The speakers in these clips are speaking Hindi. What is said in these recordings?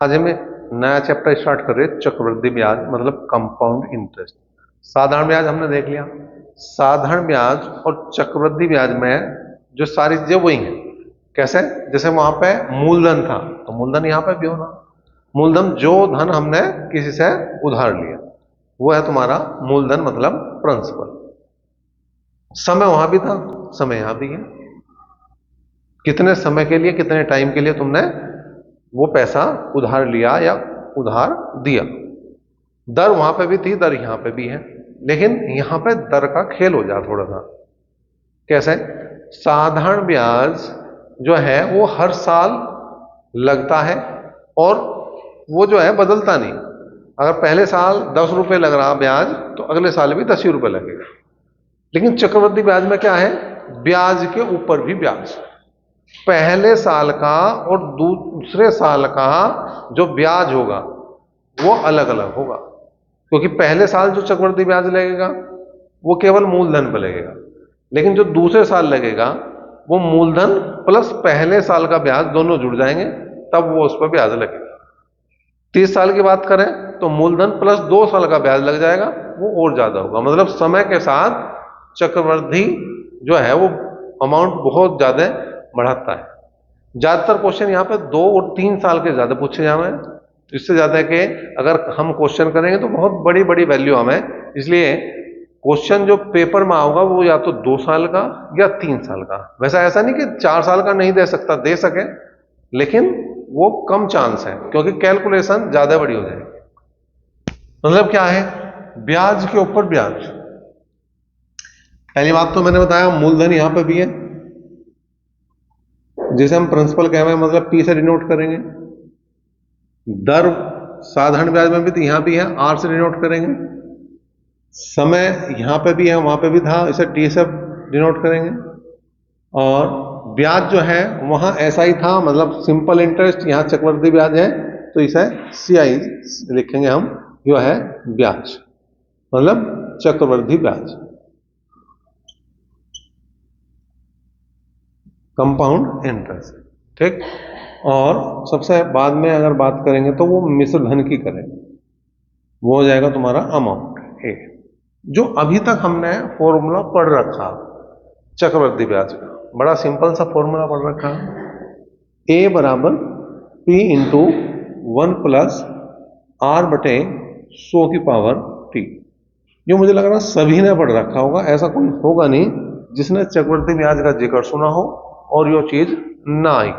आज हमें नया चैप्टर स्टार्ट कर रहे हैं, चक्रवृद्धि ब्याज मतलब कंपाउंड इंटरेस्ट। साधारण ब्याज हमने देख लिया। साधारण ब्याज और चक्रवृद्धि ब्याज में जो सारी चीजें वही हैं। कैसे? जैसे वहां पे मूलधन था तो मूलधन यहां पे भी होना। मूलधन जो धन हमने किसी से उधार लिया वो है तुम्हारा मूलधन मतलब प्रिंसिपल। समय वहां भी था, समय यहां भी है। कितने समय के लिए, कितने टाइम के लिए तुमने वो पैसा उधार लिया या उधार दिया। दर वहां पे भी थी, दर यहां पे भी है, लेकिन यहां पे दर का खेल हो जाए थोड़ा सा। कैसे? साधारण ब्याज जो है वो हर साल लगता है और वो जो है बदलता नहीं। अगर पहले साल 10 रुपए लग रहा ब्याज तो अगले साल भी 10 ही रुपए लगेगा। लेकिन चक्रवृद्धि ब्याज में क्या है? ब्याज के ऊपर भी ब्याज। पहले साल का और दूसरे साल का जो ब्याज होगा वो अलग अलग होगा, क्योंकि पहले साल जो चक्रवृद्धि ब्याज लगेगा वो केवल मूलधन पर लगेगा, लेकिन जो दूसरे साल लगेगा वो मूलधन प्लस पहले साल का ब्याज दोनों जुड़ जाएंगे, तब वो उस पर ब्याज लगेगा। 30 साल की बात करें तो मूलधन प्लस 2 साल का ब्याज लग जाएगा, वो और ज्यादा होगा। मतलब समय के साथ चक्रवृद्धि जो है वो अमाउंट बहुत ज्यादा बढ़ाता है। ज्यादातर क्वेश्चन यहाँ पे 2 और 3 साल के ज्यादा पूछे जा रहे हैं। इससे ज्यादा है कि अगर हम क्वेश्चन करेंगे तो बहुत बड़ी बड़ी वैल्यू हमें, इसलिए क्वेश्चन जो पेपर में आओगा वो या तो 2 साल का या 3 साल का। वैसा ऐसा नहीं कि 4 साल का नहीं दे सकता, दे सके, लेकिन वो कम चांस है क्योंकि कैलकुलेशन ज्यादा बड़ी हो जाएगी। मतलब क्या है? ब्याज के ऊपर ब्याज। पहली बात तो मैंने बताया मूलधन यहां पे भी है, जिसे हम प्रिंसिपल कह रहे हैं, मतलब पी से डिनोट करेंगे। दर साधारण ब्याज में भी तो यहां भी है, आर से डिनोट करेंगे। समय यहां पे भी है, वहां पे भी था, इसे टी से डिनोट करेंगे। और ब्याज जो है वहां ऐसा ही था, मतलब सिंपल इंटरेस्ट। यहां चक्रवृद्धि ब्याज है तो इसे सी आई लिखेंगे हम, जो है ब्याज मतलब चक्रवृद्धि ब्याज, कंपाउंड इंटरेस्ट। ठीक। और सबसे बाद में अगर बात करेंगे तो वो मिश्र धन की करेंगे, वो हो जाएगा तुम्हारा अमाउंट ए। जो अभी तक हमने फॉर्मूला पढ़ रखा चक्रवृद्धि ब्याज का, बड़ा सिंपल सा फॉर्मूला पढ़ रखा, ए बराबर पी इंटू 1+r/100⁻t। जो मुझे लग रहा सभी ने पढ़ रखा होगा, ऐसा कोई होगा नहीं जिसने चक्रवृद्धि ब्याज का जिक्र सुना हो और यो चीज ना आई।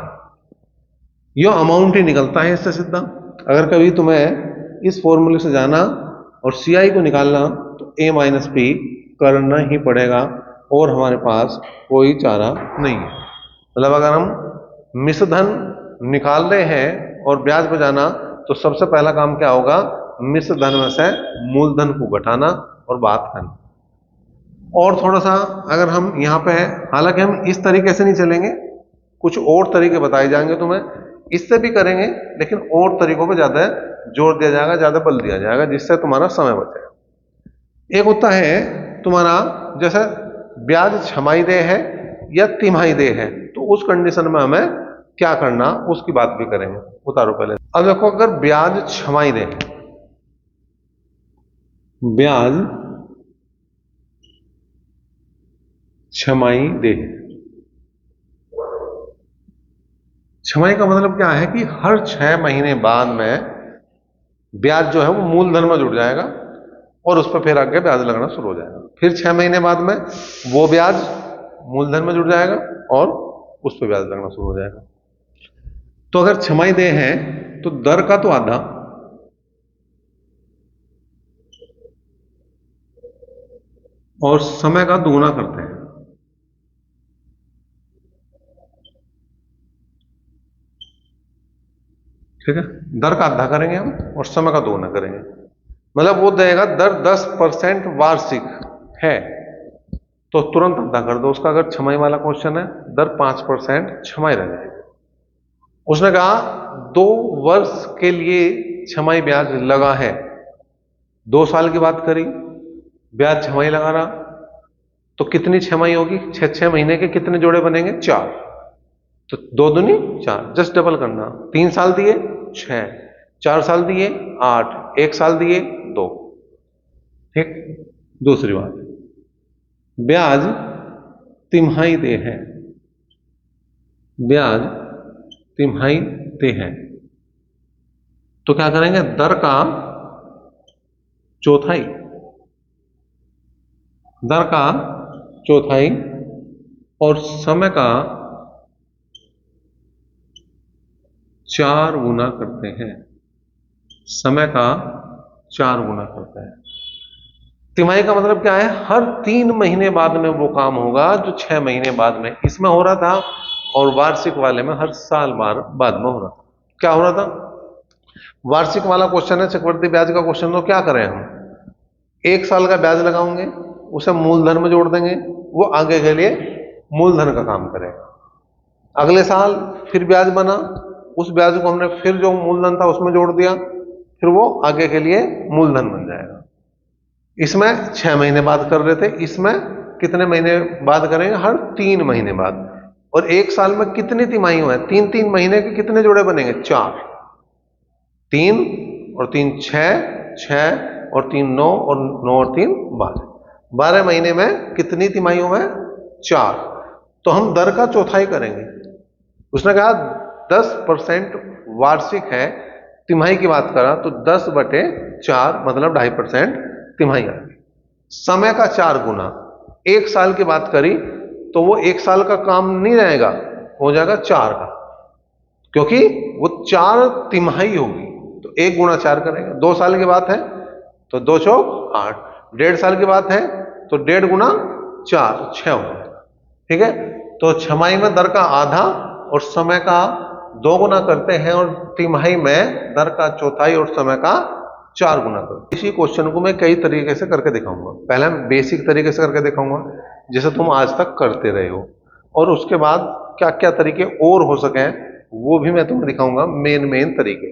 यो अमाउंट ही निकलता है इससे सीधा। अगर कभी तुम्हें इस फॉर्मूले से जाना और सीआई को निकालना तो a माइनस पी करना ही पड़ेगा, और हमारे पास कोई चारा नहीं है। मतलब अगर हम मिश्र धन निकाल रहे हैं और ब्याज पर जाना तो सबसे पहला काम क्या होगा? मिश्र धन में से मूलधन को घटाना और बात करना। और थोड़ा सा अगर हम यहाँ पे, हालांकि हम इस तरीके से नहीं चलेंगे, कुछ और तरीके बताए जाएंगे तुम्हें, इससे भी करेंगे, लेकिन और तरीकों पे ज्यादा जोर दिया जाएगा, ज्यादा बल दिया जाएगा, जिससे तुम्हारा समय बचेगा। एक होता है तुम्हारा, जैसे ब्याज छमाही देय है या तिमाही देय है, तो उस कंडीशन में हमें क्या करना उसकी बात भी करेंगे। उतारो पहले। अब देखो, अगर ब्याज छमाही देय है, ब्याज छमाही देय है, छमाही का मतलब क्या है कि हर 6 महीने बाद में ब्याज जो है वो मूलधन में जुड़ जाएगा और उस पर फिर आगे ब्याज लगना शुरू हो जाएगा। फिर 6 महीने बाद में वो ब्याज मूलधन में जुड़ जाएगा और उस पर ब्याज लगना शुरू हो जाएगा। तो अगर छमाही देय है तो दर का तो आधा और समय का दुगुना करते हैं। ठीक है, दर का आधा करेंगे हम और समय का दोगुना करेंगे। मतलब वो देगा दर 10% वार्षिक है तो तुरंत आधा कर दो उसका। अगर छमाही वाला क्वेश्चन है, दर 5% छमाही रह जाएगी। उसने कहा 2 वर्ष के लिए छमाही ब्याज लगा है, 2 साल की बात करी, ब्याज छमाही लगा रहा, तो कितनी छमाही होगी? 6 महीने के कितने जोड़े बनेंगे? 4। तो 2 दूनी 4, जस्ट डबल करना। 3 साल दिए 6, 4 साल दिए 8, 1 साल दिए 2। ठीक। दूसरी बात, ब्याज तिमाही दे है, ब्याज तिमाही दे है, तो क्या करेंगे, दर का चौथाई, दर का चौथाई और समय का 4 गुना करते हैं, समय का 4 गुना करते हैं। तिमाही का मतलब क्या है, हर 3 महीने बाद में वो काम होगा जो 6 महीने बाद में इसमें हो रहा था, और वार्षिक वाले में हर साल बाद में हो रहा था। क्या हो रहा था, वार्षिक वाला क्वेश्चन है, चक्रवृद्धि ब्याज का क्वेश्चन, तो क्या करें हम, 1 साल का ब्याज लगाओगे, उसे मूलधन में जोड़ देंगे, वो आगे के लिए मूलधन का काम करेगा। अगले साल फिर ब्याज बना, उस ब्याज को हमने फिर जो मूलधन था उसमें जोड़ दिया, फिर वो आगे के लिए मूलधन बन जाएगा। इसमें 6 महीने बाद कर रहे थे, इसमें कितने महीने बाद करेंगे, हर 3 महीने बाद। और 1 साल में कितनी तिमाही है, 3-3 महीने के कितने जोड़े बनेंगे, 4, 3 और 3 6, 6 और 3 9 और 9 और 3 12, 12 महीने में कितनी तिमाहियों में, 4। तो हम दर का चौथाई करेंगे। उसने कहा 10% वार्षिक है, तिमाही की बात करा तो 10/4 मतलब 2.5% तिमाही आ गई। समय का 4 गुना, 1 साल की बात करी तो वो 1 साल का काम नहीं रहेगा, हो जाएगा 4 का, क्योंकि वो 4 तिमाही होगी, तो 1 गुना 4 करेंगे। 2 साल की बात है तो 2 चौक 8, 1.5 साल की बात है तो 1.5 गुना 4 6 हो जाएगा। ठीक है, तो छमाही में दर का आधा और समय का 2 गुना करते हैं, और तिमाही में दर का चौथाई और समय का 4 गुना करते हैं। इसी क्वेश्चन को मैं कई तरीके से करके दिखाऊंगा। पहले मैं बेसिक तरीके से करके दिखाऊंगा जैसे तुम आज तक करते रहे हो, और उसके बाद क्या क्या तरीके और हो सके वो भी मैं तुम्हें दिखाऊंगा, मेन तरीके।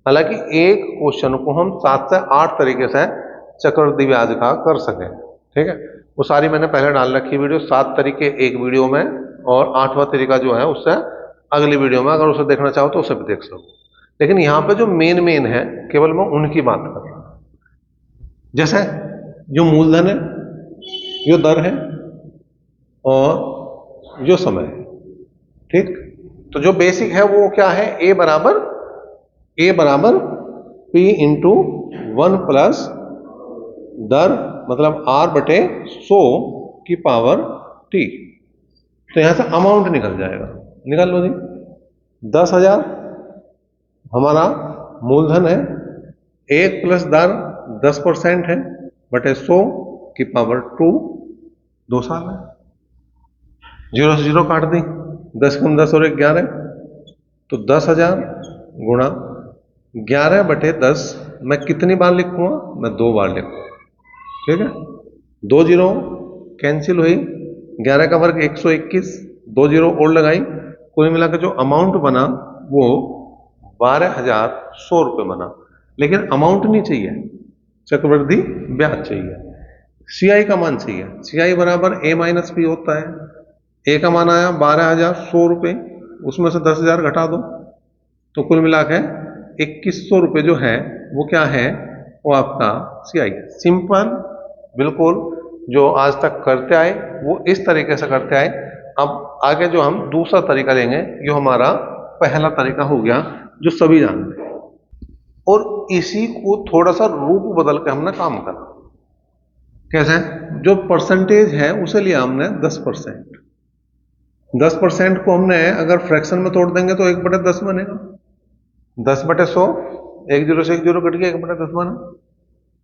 हालांकि एक क्वेश्चन को हम 7 से 8 तरीके से चक्रवृद्धि ब्याज का कर सकें। ठीक है, वो सारी मैंने पहले डाल रखी वीडियो, 7 तरीके एक वीडियो में, और 8वां तरीका जो है उससे अगली वीडियो में, अगर उसे देखना चाहो तो उसे भी देख सको। लेकिन यहाँ पे जो मेन है केवल मैं उनकी बात कर रहा हूं। जैसे जो मूलधन है, जो दर है, और जो समय है। ठीक, तो जो बेसिक है वो क्या है, ए बराबर P इंटू 1 प्लस दर मतलब R/100 की पावर T। तो यहां से अमाउंट निकल जाएगा, निकाल लो जी। 10,000 हमारा मूलधन है, 1 प्लस दर 10% है बटे 100 की पावर 2, 2 साल है। 0 से 0 काट दी, 10 कम 10 और 1 11, तो 10,000 गुणा 11/10 मैं कितनी बार लिखूंगा, मैं 2 बार लिखूंगा। ठीक है, 2 जीरो कैंसिल हुई, 11 का वर्ग 121, 2 जीरो और लगाई, कुल मिलाकर जो अमाउंट बना वो 12,100 रुपये बना। लेकिन अमाउंट नहीं चाहिए, चक्रवृद्धि ब्याज चाहिए। सीआई का मान चाहिए, सीआई बराबर A-P होता है। ए का मान आया 12,100 रुपये, उसमें से 10,000 घटा दो, तो कुल मिलाकर 2,100 रुपये जो है वो क्या है, वो आपका सीआई है। सिंपल, बिल्कुल जो आज तक करते आए वो इस तरीके से करते आए। अब आगे जो हम दूसरा तरीका लेंगे, ये हमारा पहला तरीका हो गया जो सभी जानते हैं, और इसी को थोड़ा सा रूप बदल के हमने काम करा। कैसे, जो परसेंटेज है उसे लिया हमने 10%। 10% को हमने अगर फ्रैक्शन में तोड़ देंगे तो 1/10 बनेगा। 10/100, 1 जीरो से 1 जीरो कट गया, 1/10 बना।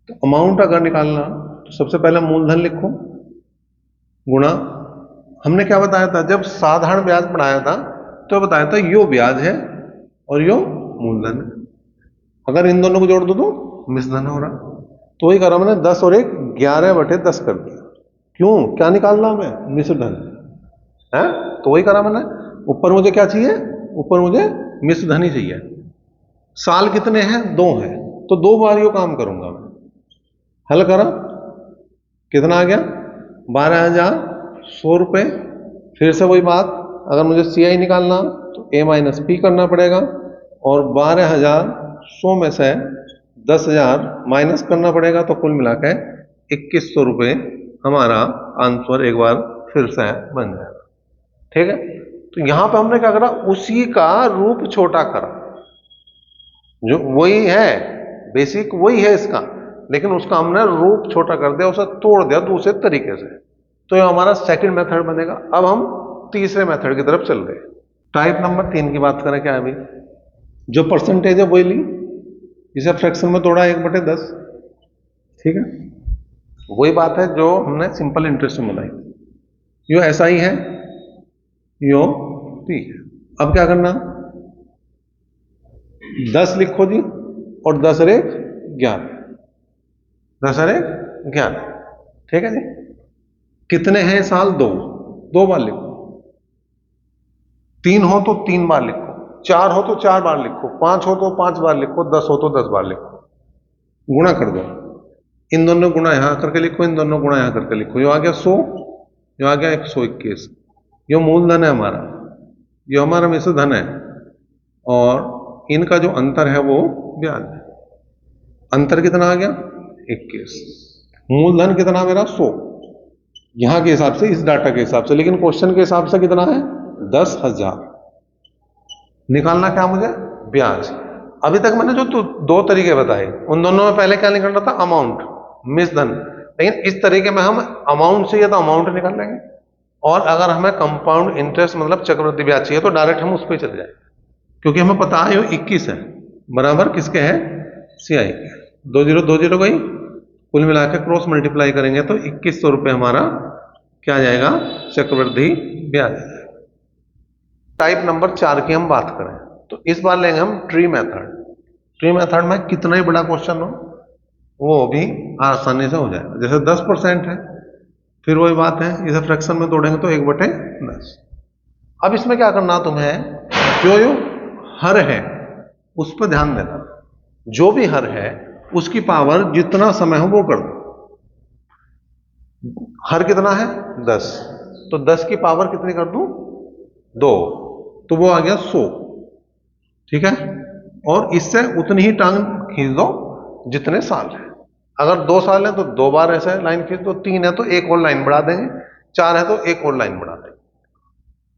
तो अमाउंट अगर निकालना तो सबसे पहले मूलधन लिखो, गुणा हमने क्या बताया था, जब साधारण ब्याज पढ़ाया था तो बताया था यो ब्याज है और यो मूलधन है। अगर इन दोनों को जोड़ दो तो मिश्रधन हो रहा। तो वही करा मैंने, 10 और 1 11/10 कर दिया। क्यों, क्या निकालना हमें, मिश्रधन है। तो वही करा मैंने। ऊपर मुझे क्या चाहिए, ऊपर मुझे मिश्रधन ही चाहिए। साल कितने हैं, 2 है, तो 2 बार यो काम करूंगा मैं। हल करा, कितना आ गया, 12,100 रुपये। फिर से वही बात, अगर मुझे सीआई निकालना तो A-P करना पड़ेगा, और 12,100 100 में से 10,000 माइनस करना पड़ेगा, तो कुल मिला के 2100 रुपये हमारा आंसर एक बार फिर से बन जाएगा। ठीक है, तो यहां पे हमने क्या करा, उसी का रूप छोटा करा, जो वही है, बेसिक वही है इसका, लेकिन उसका हमने रूप छोटा कर दिया, उसे तोड़ दिया दूसरे तरीके से, तो ये हमारा सेकंड मेथड बनेगा। अब हम तीसरे मेथड की तरफ चल रहे हैं। टाइप नंबर 3 की बात करें, क्या है अभी, जो परसेंटेज है वही ली, इसे फ्रैक्शन में तोड़ा 1/10। ठीक है, वही बात है जो हमने सिंपल इंटरेस्ट में बनाई, यो ऐसा ही है, यो पी है। अब क्या करना, 10 लिखो जी, और 10 और 1 11, 10 और 1 11। ठीक है जी, कितने हैं साल, 2 बार लिखो, 3 हो तो 3 बार लिखो, 4 हो तो 4 बार लिखो, 5 हो तो 5 बार लिखो, 10 हो तो 10 बार लिखो, गुणा कर दो, इन दोनों गुणा यहां करके लिखो, इन दोनों गुणा यहां करके लिखो, यो आ गया 100, यो आ गया 121, यो मूलधन है हमारा, यो हमारा मिश्र धन है, और इनका जो अंतर है वो ब्याज है। अंतर कितना आ गया, 21। मूलधन कितना मेरा, 100, यहां के हिसाब से, इस डाटा के हिसाब से, लेकिन क्वेश्चन के हिसाब से कितना है, 10,000। निकालना क्या मुझे, ब्याज। अभी तक मैंने जो 2 तरीके बताए, उन दोनों में पहले क्या निकालना था, अमाउंट, मिस धन, लेकिन इस तरीके में हम अमाउंट चाहिए तो अमाउंट निकाल लेंगे, और अगर हमें कंपाउंड इंटरेस्ट मतलब चक्रवृद्धि ब्याज चाहिए तो डायरेक्ट हम उस पर चले जाए, क्योंकि हमें पता है 21 है, बराबर किसके है, CI के। 2 0 2 0 गई, कुल मिलाकर क्रॉस मल्टीप्लाई करेंगे तो 2100 रुपये हमारा क्या आ जाएगा, चक्रवृद्धि ब्याज। टाइप नंबर 4 की हम बात करें तो इस बार लेंगे हम ट्री मेथड। ट्री मेथड में कितना ही बड़ा क्वेश्चन हो वो भी आसानी से हो जाएगा। जैसे 10% है, फिर वही बात है, इसे फ्रैक्शन में तोड़ेंगे तो 1/10। अब इसमें क्या करना तुम्हें, जो जो हर है उस पर ध्यान देना, जो भी हर है उसकी पावर जितना समय हो वो कर दो। हर कितना है, 10, तो 10 की पावर कितनी कर दूं, 2, तो वो आ गया 100। ठीक है, और इससे उतनी ही टांग खींच दो जितने साल है। अगर 2 साल है तो 2 बार ऐसे लाइन खींच दो, 3 है तो 1 और लाइन बढ़ा देंगे, 4 है तो 1 और लाइन बढ़ा देंगे।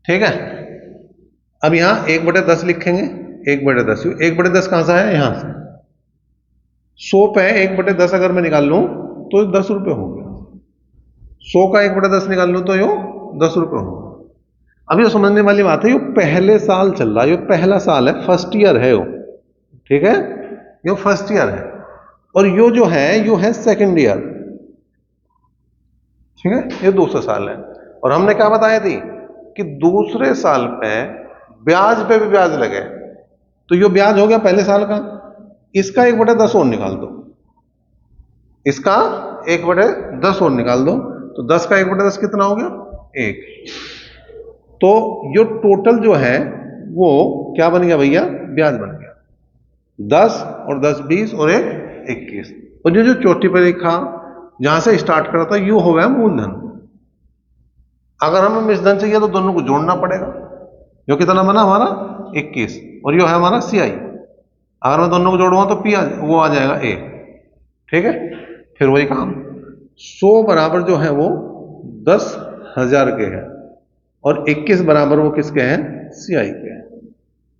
ठीक है, अब यहां 1/10 लिखेंगे, 1/10, 1/10 कहां से है, यहां से 100 पे 1/10 अगर मैं निकाल लूं तो 10 रुपए हो गया, 100 का 1/10 निकाल लूं तो यो 10 रुपए हो गया। अब ये समझने वाली बात है, ये पहले साल चल रहा है, ये पहला साल है, फर्स्ट ईयर है यो। ठीक है, ये फर्स्ट ईयर है, और यो जो है यो है सेकंड ईयर। ठीक है, ये दूसरा साल है, और हमने क्या बताया थी कि दूसरे साल पे ब्याज पे भी ब्याज लगे, तो यो ब्याज हो गया पहले साल का, इसका 1/10 और निकाल दो, इसका 1/10 और निकाल दो, तो 10 का 1/10 कितना हो गया, 1। तो यो टोटल जो है वो क्या बन गया भैया, ब्याज बन गया। 10 और 10 20 और 1 21, और जो चौथी पर लिखा जहां से स्टार्ट करा था यू हो गया मूलधन। अगर हमें मिश्रधन चाहिए तो दोनों को जोड़ना पड़ेगा, जो कितना बना हमारा 21, और यो है हमारा CI। अगर मैं दोनों को जोड़ूंगा तो P वो आ जाएगा A। ठीक है, फिर वही काम, 100 बराबर जो है वो 10,000 के है, और 21 बराबर वो किसके हैं, CI के हैं।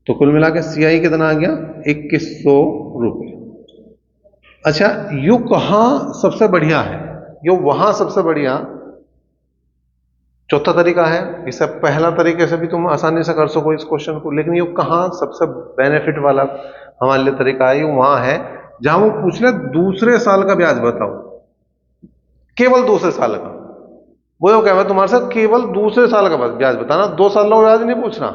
तो कुल मिला के CI कितना आ गया, 2100 रुपये। अच्छा, यू कहां सबसे बढ़िया है, यो वहां सबसे बढ़िया चौथा तरीका है। इसे पहला तरीके से भी तुम आसानी से कर सको इस क्वेश्चन को, लेकिन ये कहां सबसे बेनिफिट वाला हमारे लिए तरीका है, ये वहां है जहां वो पूछ ले दूसरे साल का ब्याज बताओ, केवल दूसरे साल का। वो यो कह तुम्हारे साथ केवल दूसरे साल का ब्याज बताना, 2 साल का ब्याज नहीं पूछना,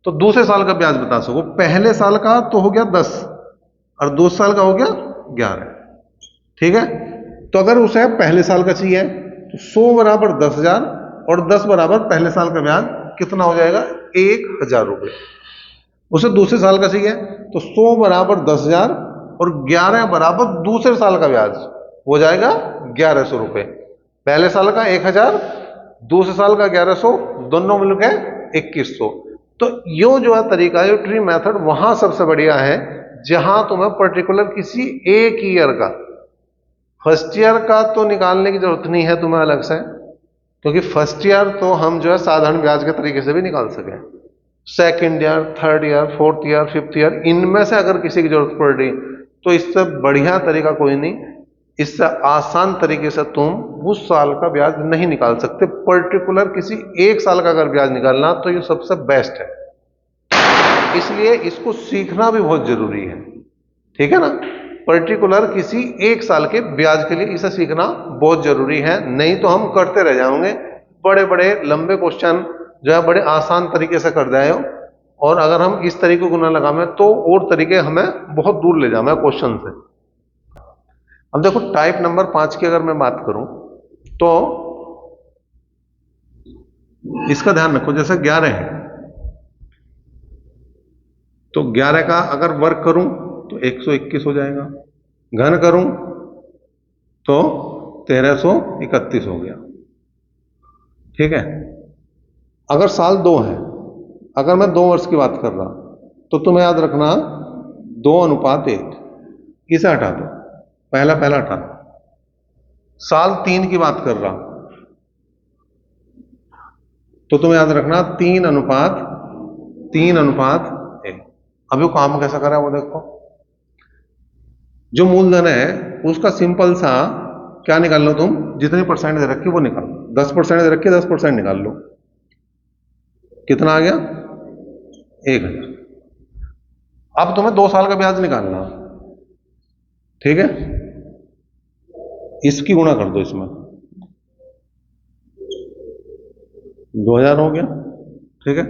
तो दूसरे साल का ब्याज बता सको। पहले साल का तो हो गया 10, और दूसरे साल का हो गया 11। ठीक है, तो अगर उसे पहले साल का चाहिए तो 100 बराबर 10,000, और 10 बराबर पहले साल का ब्याज कितना हो जाएगा, 1,000 रुपये। उसे दूसरे साल का चाहिए तो 100 बराबर 10,000, और 11 बराबर दूसरे साल का ब्याज हो जाएगा 1,100 रुपये। पहले साल का 1,000, दूसरे साल का 1,100, दोनों मिलकर 2,100। तो यो जो है तरीका, यो ट्री मेथड वहां सबसे बढ़िया है जहां तुम्हें पर्टिकुलर किसी एक ईयर का, फर्स्ट ईयर का तो निकालने की जरूरत नहीं है तुम्हें अलग से, क्योंकि फर्स्ट ईयर तो हम जो है साधारण ब्याज के तरीके से भी निकाल सकें। Second year, third year, fourth year, fifth year, इनमें से अगर किसी की जरूरत पड़ रही तो इससे बढ़िया तरीका कोई नहीं, इससे आसान तरीके से तुम उस साल का ब्याज नहीं निकाल सकते। पर्टिकुलर किसी एक साल का अगर ब्याज निकालना तो ये सबसे बेस्ट है, इसलिए इसको सीखना भी बहुत जरूरी है। ठीक है ना, पर्टिकुलर किसी एक साल के ब्याज के लिए इसे सीखना बहुत जरूरी है, नहीं तो हम करते रह जाएंगे बड़े बड़े लंबे क्वेश्चन जो है बड़े आसान तरीके से कर जाए, और अगर हम इस तरीके को ना लगाएं तो और तरीके हमें बहुत दूर ले जाए क्वेश्चन से। अब देखो टाइप नंबर 5 की अगर मैं बात करूं तो इसका ध्यान रखो, जैसे 11 है तो 11 का अगर वर्ग करूं तो 121 हो जाएगा, घन करूं तो 1331 हो गया। ठीक है, अगर साल 2 है, अगर मैं 2 वर्ष की बात कर रहा तो तुम्हें याद रखना 2:1, इसे हटा दो, पहला पहला हटा दो। साल 3 की बात कर रहा तो तुम्हें याद रखना 3:1। अब वो काम कैसा करा वो देखो, जो मूलधन है उसका सिंपल सा क्या निकाल लो तुम, जितनी परसेंट दे रखी वो निकाल लो, 10% दे रखी 10% निकाल लो, कितना आ गया 1000। अब तुम्हें 2 साल का ब्याज निकालना, ठीक है, इसकी गुणा कर दो, इसमें 2000 हो गया। ठीक है,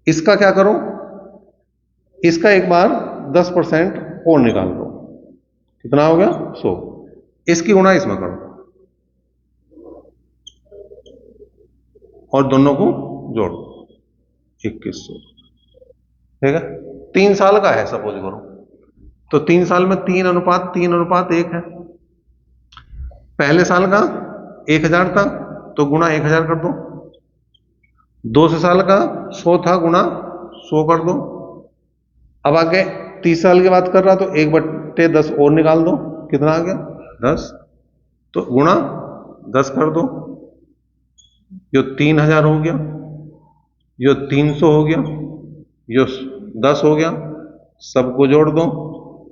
इसका क्या करो, इसका एक बार 10% और निकाल दो, कितना हो गया 100, इसकी गुणा इसमें करो और दोनों को जोड़ो 2100। ठीक है, 3 साल का है सपोज करो, तो 3 साल में 3:3:1 है। पहले साल का 1000 था तो गुणा 1000 कर दो, दूसरे साल का 100 था, गुणा 100 कर दो। अब आगे 30 साल की बात कर रहा तो 1/10 और निकाल दो, कितना आ गया 10, तो गुणा 10 कर दो, यो 3000 हो गया, यो 300 हो गया, यो 10 हो गया, सबको जोड़ दो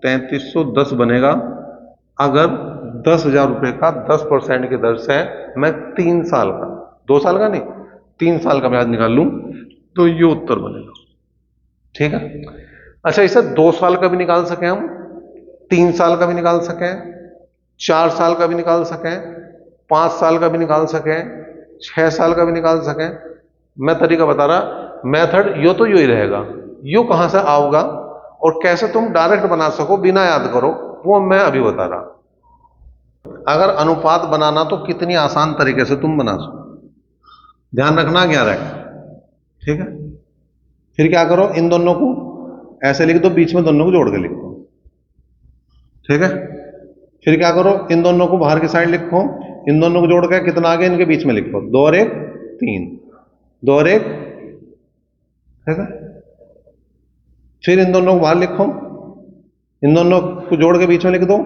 3310 बनेगा। अगर 10,000 रुपए का 10% की दर से मैं 3 साल का, 2 साल का नहीं 3 साल का ब्याज निकाल लूं तो ये उत्तर बनेगा। ठीक है, अच्छा इसे 2 साल का भी निकाल सके हम, 3 साल का भी निकाल सकें, 4 साल का भी निकाल सकें, 5 साल का भी निकाल सकें, 6 साल का भी निकाल सकें। मैं तरीका बता रहा, मेथड यो तो यो ही रहेगा, यो कहां से आओगा और कैसे तुम डायरेक्ट बना सको बिना याद करो वो मैं अभी बता रहा। अगर अनुपात बनाना तो कितनी आसान तरीके से तुम बना सको, ध्यान रखना 11 का। ठीक है, फिर क्या करो, इन दोनों को ऐसे लिख दो, बीच में दोनों को जोड़ के लिख दो। ठीक है, फिर क्या करो, इन दोनों को बाहर की साइड लिखो, इन दोनों को जोड़ के कितना आ गया इनके बीच में लिखो, 2 और 1 3, 2 और 1। ठीक है, फिर इन दोनों को बाहर लिखो, इन दोनों को जोड़ के बीच में लिख दो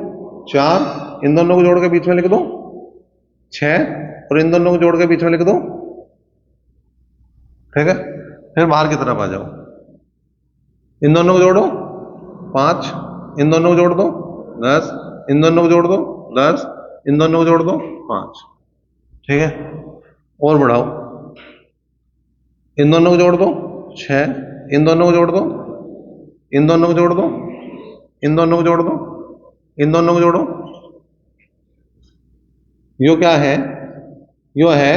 4, इन दोनों को जोड़ के बीच में लिख दो 6, और इन दोनों को जोड़ के बीच में लिख दो। ठीक है, फिर बाहर की तरफ आ जाओ, इन दोनों को जोड़ो 5, इन दोनों को जोड़ दो 10, इन दोनों को जोड़ दो 10, इन दोनों को जोड़ दो 5। ठीक है, और बढ़ाओ, इन दोनों को जोड़ दो 6, इन दोनों को जोड़ दो, इन दोनों को जोड़ दो, इन दोनों को जोड़ दो, इन दोनों को जोड़ो। यो क्या है, यो है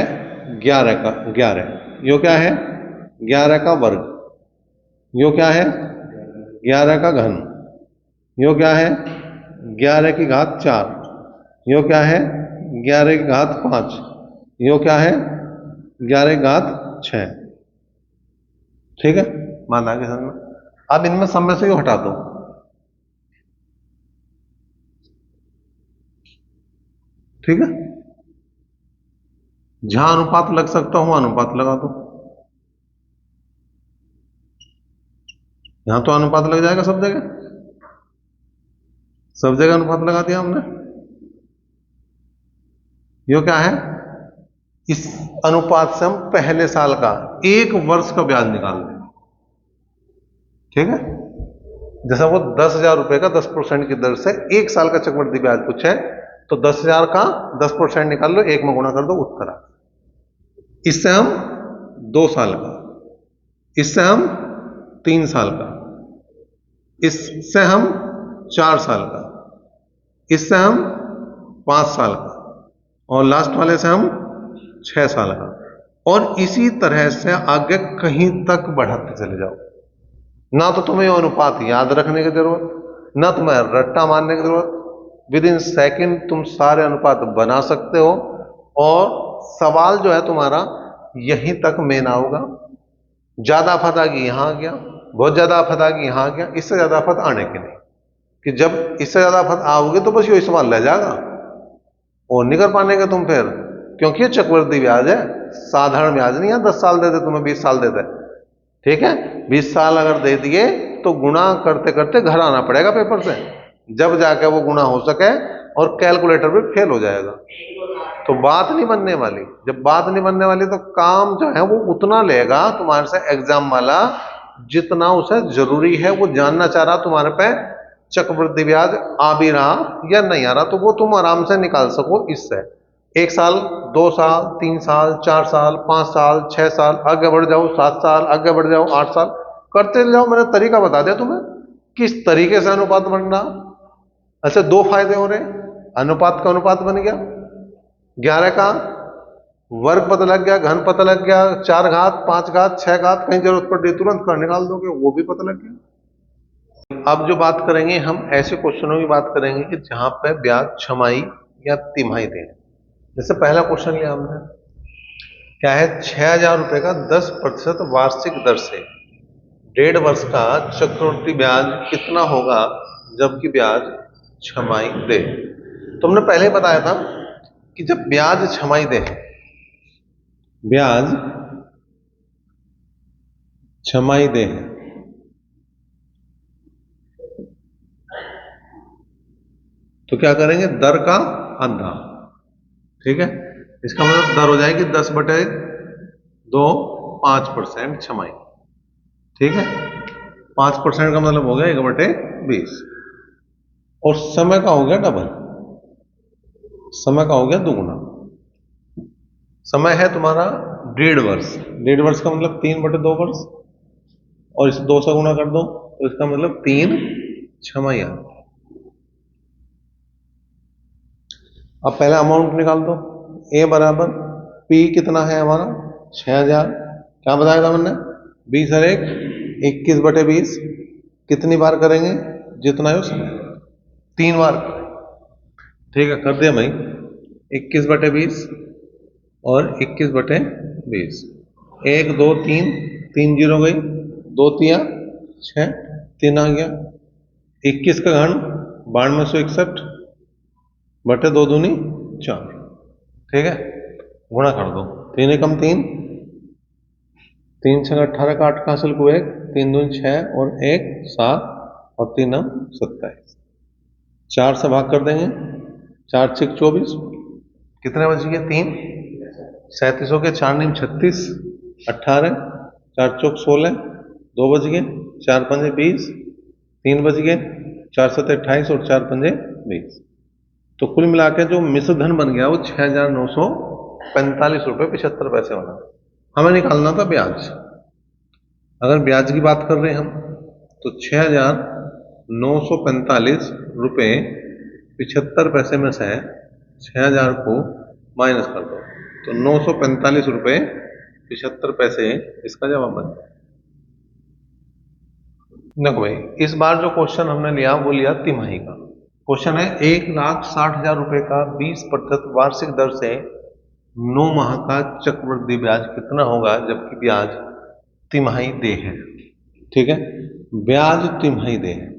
11 का 11, यो क्या है 11 का वर्ग, यो क्या है 11 का घन, यो क्या है 11 की घात 4, यो क्या है 11 की घात 5, यो क्या है 11 की घात 6। ठीक है, मान आ गया समझ में। अब इनमें सब में से यो हटा दो, ठीक है, जहां अनुपात लग सकता हूं अनुपात लगा दो, यहां तो अनुपात लग जाएगा सब जगह। सब जगह अनुपात लगा दिया हमने। ये क्या है, इस अनुपात से हम पहले साल का 1 वर्ष का ब्याज निकाल दें। ठीक है, जैसा वो 10,000 रुपए का 10% की दर से 1 साल का चक्रवृद्धि ब्याज पूछे, तो 10,000 का 10% निकाल लो, 1 में गुणा कर दो, उत्तर आ। इससे हम 2 साल का, इससे हम 3 साल का, इससे हम 4 साल का, इससे हम 5 साल का, और लास्ट वाले से हम 6 साल का, और इसी तरह से आगे कहीं तक बढ़ाते चले जाओ। ना तो तुम्हें अनुपात याद रखने की जरूरत, ना तुम्हें रट्टा मारने की जरूरत, विद इन सेकेंड तुम सारे अनुपात बना सकते हो, और सवाल जो है तुम्हारा यहीं तक मेन आओगा। ज्यादा आफत आ गई यहां आ गया, बहुत ज्यादा आफत आ गई यहां आ गया, इससे ज्यादा आफत आने की नहीं, कि जब इससे ज्यादा आफत आओगे तो बस यही सवाल रह जाएगा और नहीं कर पाने के तुम फिर, क्योंकि ये चक्रवृद्धि ब्याज है, साधारण ब्याज नहीं है। 10 साल दे दे तुम्हें, 20 साल दे दे, ठीक है, 20 साल अगर दे दिए तो गुणा करते करते घर आना पड़ेगा पेपर से, जब जाके वो गुणा हो सके, और कैलकुलेटर भी फेल हो जाएगा, तो बात नहीं बनने वाली। जब बात नहीं बनने वाली तो काम जो है वो उतना लेगा तुम्हारे से एग्जाम वाला जितना उसे जरूरी है। वो जानना चाह रहा तुम्हारे पे चक्रवृद्धि ब्याज आ भी रहा या नहीं आ रहा, तो वो तुम आराम से निकाल सको इससे। 1 साल, 2 साल, 3 साल, 4 साल, 5 साल, 6 साल, आगे बढ़ जाओ 7 साल, आगे बढ़ जाओ 8 साल, करते जाओ। मैंने तरीका बता दिया तुम्हें किस तरीके से अनुपात बन रहा। अच्छा, 2 फायदे हो रहे, अनुपात का अनुपात बन गया, 11 का वर्ग पता लग गया, घन पता लग गया, 4 घात, 5 घात, 6 घात, कहीं जरूरत पड़ी तुरंत कर निकाल दोगे, वो भी पता लग गया। अब जो बात करेंगे हम ऐसे क्वेश्चनों की बात करेंगे कि जहां पे ब्याज छमाही या तिमाही दें। जैसे पहला क्वेश्चन लिया हमने, क्या है, 6,000 रुपए का 10% वार्षिक दर से 1.5 वर्ष का चक्रवृद्धि ब्याज कितना होगा जबकि ब्याज छमाही दे। तो हमने पहले ही बताया था कि जब ब्याज छमाही दे, ब्याज छमाही दे, तो क्या करेंगे, दर का आधा। ठीक है, इसका मतलब दर हो जाएगी 10/2, 5% छमाही। ठीक है, 5% का मतलब हो गया 1/20, और समय का हो गया डबल, समय का हो गया दुगुना। समय है तुम्हारा 1.5 वर्ष, 1.5 वर्ष का मतलब 3/2 वर्ष, और इसे 2 से गुणा कर दो तो इसका मतलब 3 छमाही। अब पहले अमाउंट निकाल दो, ए बराबर पी कितना है हमारा 6,000, क्या बताया था मैंने, 20 और 1 21/20, कितनी बार करेंगे, जितना है उसमें 3 बार। ठीक है, कर दिया भाई, 21/20 और 21/20, 1 2 3, 3 जीरो गई, 2 3 6, 3 आ गया, 21 का घन 9261 बटे 2 दूनी 4। ठीक है, गुणा कर दो, 3 एकम 3, 3 6 18 का 8 का हासिल को 1, 3 दूनी 6 और 1 7 और 3 9 27, 4 से भाग कर देंगे, 4 6 24, कितने बच गए 3, 37 हो गए, 4 9 36, 18, 4 चौक 16, 2 बज गए, 4 पंजे 20, 3 बज गए, 4 7 28 और 4 पंजे 20। तो कुल मिला के जो मिश्र धन बन गया वो 6,945 रुपये 75 पैसे बना। हमें निकालना था ब्याज। अगर ब्याज की बात कर रहे हैं हम, तो 6,945 रुपये 75 पैसे में से 6,000 को माइनस कर दो, तो 945 रुपये 75 पैसे इसका जवाब बन गया। देखो भाई, इस बार जो क्वेश्चन हमने लिया वो लिया तिमाही का क्वेश्चन है। 1,60,000 रुपए का 20% वार्षिक दर से 9 माह का चक्रवृद्धि ब्याज कितना होगा जबकि ब्याज तिमाही दे है। ठीक है, ब्याज तिमाही दे है।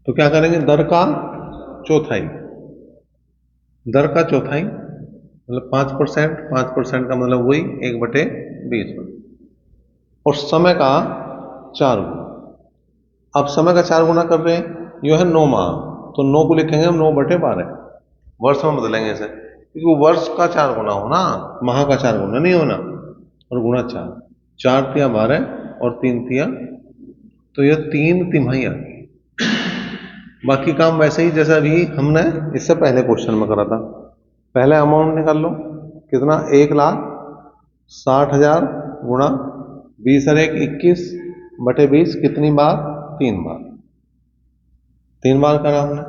तो क्या करेंगे, दर का चौथाई, दर का चौथाई मतलब 5%, 5% का मतलब वही 1/20, 20 और समय का 4 गुना। अब समय का 4 गुना कर रहे हैं, यो है 9 माह, तो 9 को लिखेंगे हम 9/12, वर्ष में बदलेंगे इसे, क्योंकि वर्ष का 4 गुना होना, माह का 4 गुना नहीं होना, और गुणा 4, 4 तिया 12 और 3 तिया, तो यह 3 तिमाही आ गई। बाकी काम वैसे ही जैसा अभी हमने इससे पहले क्वेश्चन में करा था। पहले अमाउंट निकाल लो, कितना, 1,60,000 गुणा 20 और 1 21/20, कितनी बार, 3 बार, 3 बार करा हमने,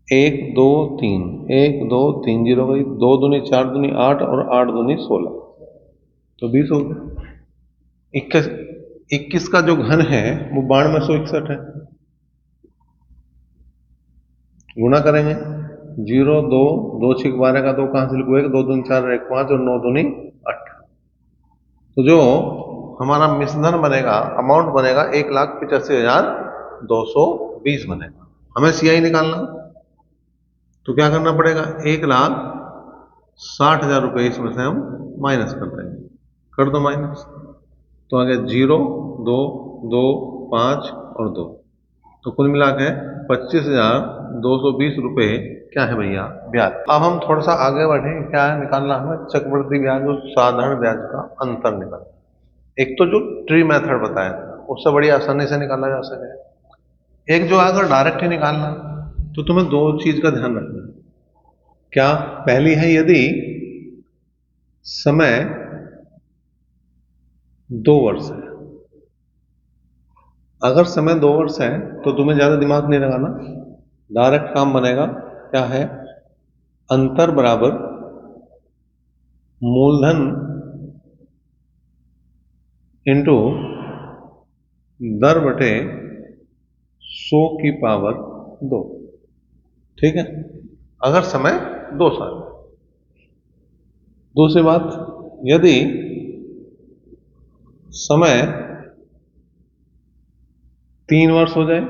1 2 3, 1 2 3, 0 गई, 2 दूनी 4 दूनी 8 और 8 दूनी 16, तो 20 हो गया। 21 का जो घन है वो 9261 है, गुणा करेंगे, 0 2 2 6 12 का 2 कहां से लिखो, 1 2 दूनी 4 1 5 और 9 दूनी 8, तो जो हमारा मिश्रधन बनेगा, अमाउंट बनेगा 1,85,220 बनेगा। हमें सीआई निकालना, तो क्या करना पड़ेगा, 1,60,000 रुपये इसमें से हम माइनस कर देंगे, कर दो माइनस, तो आ गया 0 2 2 5 और 2, तो कुल मिला के 25,220 रुपये क्या है भैया, ब्याज। अब हम थोड़ा सा आगे बढ़े, क्या है निकालना, हमें चक्रवृद्धि ब्याज और साधारण ब्याज का अंतर निकालना। एक तो जो ट्री मेथड बताया था उससे बड़ी आसानी से निकाला जा सके। एक जो अगर डायरेक्ट ही निकालना, तो तुम्हें दो चीज का ध्यान रखना है। क्या, पहली है यदि समय 2 वर्ष है, अगर समय 2 वर्ष है तो तुम्हें ज्यादा दिमाग नहीं लगाना, डायरेक्ट काम बनेगा। क्या है, अंतर बराबर मूलधन इंटू दर बटे 100 की पावर 2, ठीक है, अगर समय 2 साल। दूसरी बात, यदि समय 3 वर्ष हो जाए,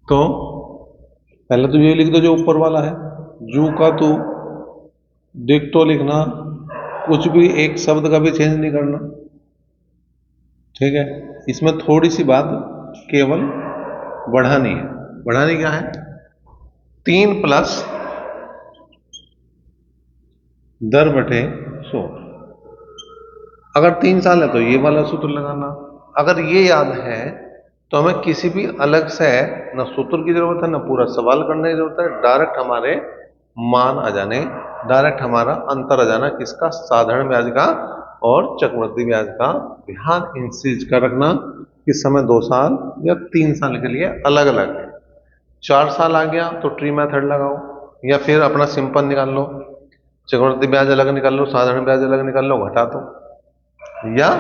तो पहले तो ये लिख दो जो ऊपर वाला है, जू का तू, डिक्टो लिखना, कुछ भी एक शब्द का भी चेंज नहीं करना, ठीक है। इसमें थोड़ी सी बात केवल बढ़ानी है। बढ़ानी क्या है, 3 प्लस दर बटे 100। अगर 3 साल है तो ये वाला सूत्र लगाना। अगर ये याद है तो हमें किसी भी अलग से न सूत्र की जरूरत है, न पूरा सवाल करने की जरूरत है, डायरेक्ट हमारे मान आ जाने, डायरेक्ट हमारा अंतर आ जाना, किसका, साधारण ब्याज का और चक्रवृद्धि ब्याज का। ध्यान इन चीज का रखना कि समय 2 साल या 3 साल के लिए अलग अलग है। 4 साल आ गया तो ट्री मेथड लगाओ, या फिर अपना सिंपल निकाल लो, चक्रवृद्धि ब्याज अलग निकाल लो, साधारण ब्याज अलग निकाल लो, घटा दो, या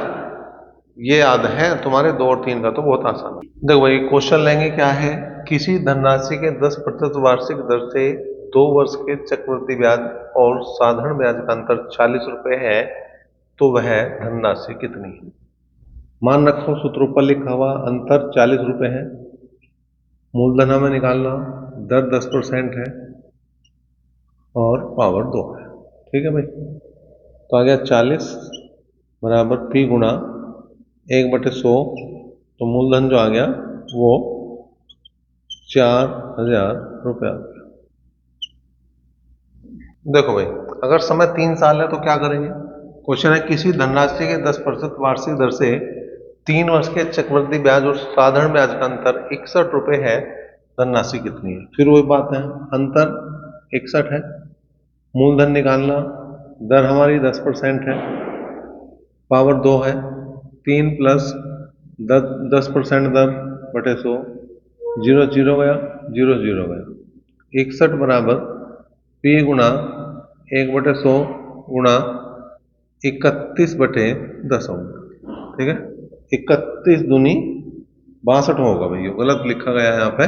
ये याद है तुम्हारे 2 और 3 का तो बहुत आसान है। देखो भाई क्वेश्चन लेंगे, क्या है, किसी धनराशि के 10% वार्षिक दर से 2 वर्ष के चक्रवृद्धि ब्याज और साधारण ब्याज का अंतर 40 रुपए है, तो वह धनराशि कितनी है। मान रखो सूत्र ऊपर लिखा हुआ, अंतर 40 रुपए है, मूलधन हमें निकालना, दर 10% है और पावर 2 है, ठीक है भाई। तो आ गया 40 बराबर पी गुणा 1/100, तो मूलधन जो आ गया वो 4,000 रुपया। देखो भाई, अगर समय 3 साल है तो क्या करेंगे, क्वेश्चन है किसी धनराशि के 10% वार्षिक दर से 3 वर्ष के चक्रवृद्धि ब्याज और साधारण ब्याज का अंतर 61 रुपए है, धनराशि कितनी है। फिर वही बात है, अंतर 61 है, मूलधन निकालना, दर हमारी 10% है, पावर 2 है, 3 प्लस 10% दर बटे 100, 0 0 गया, 0 0 गया, 61 बराबर पी गुणा 1/100 गुणा 31/10 होगा, ठीक है। 31 दूनी 62 होगा भाई, गलत लिखा गया है यहाँ पे,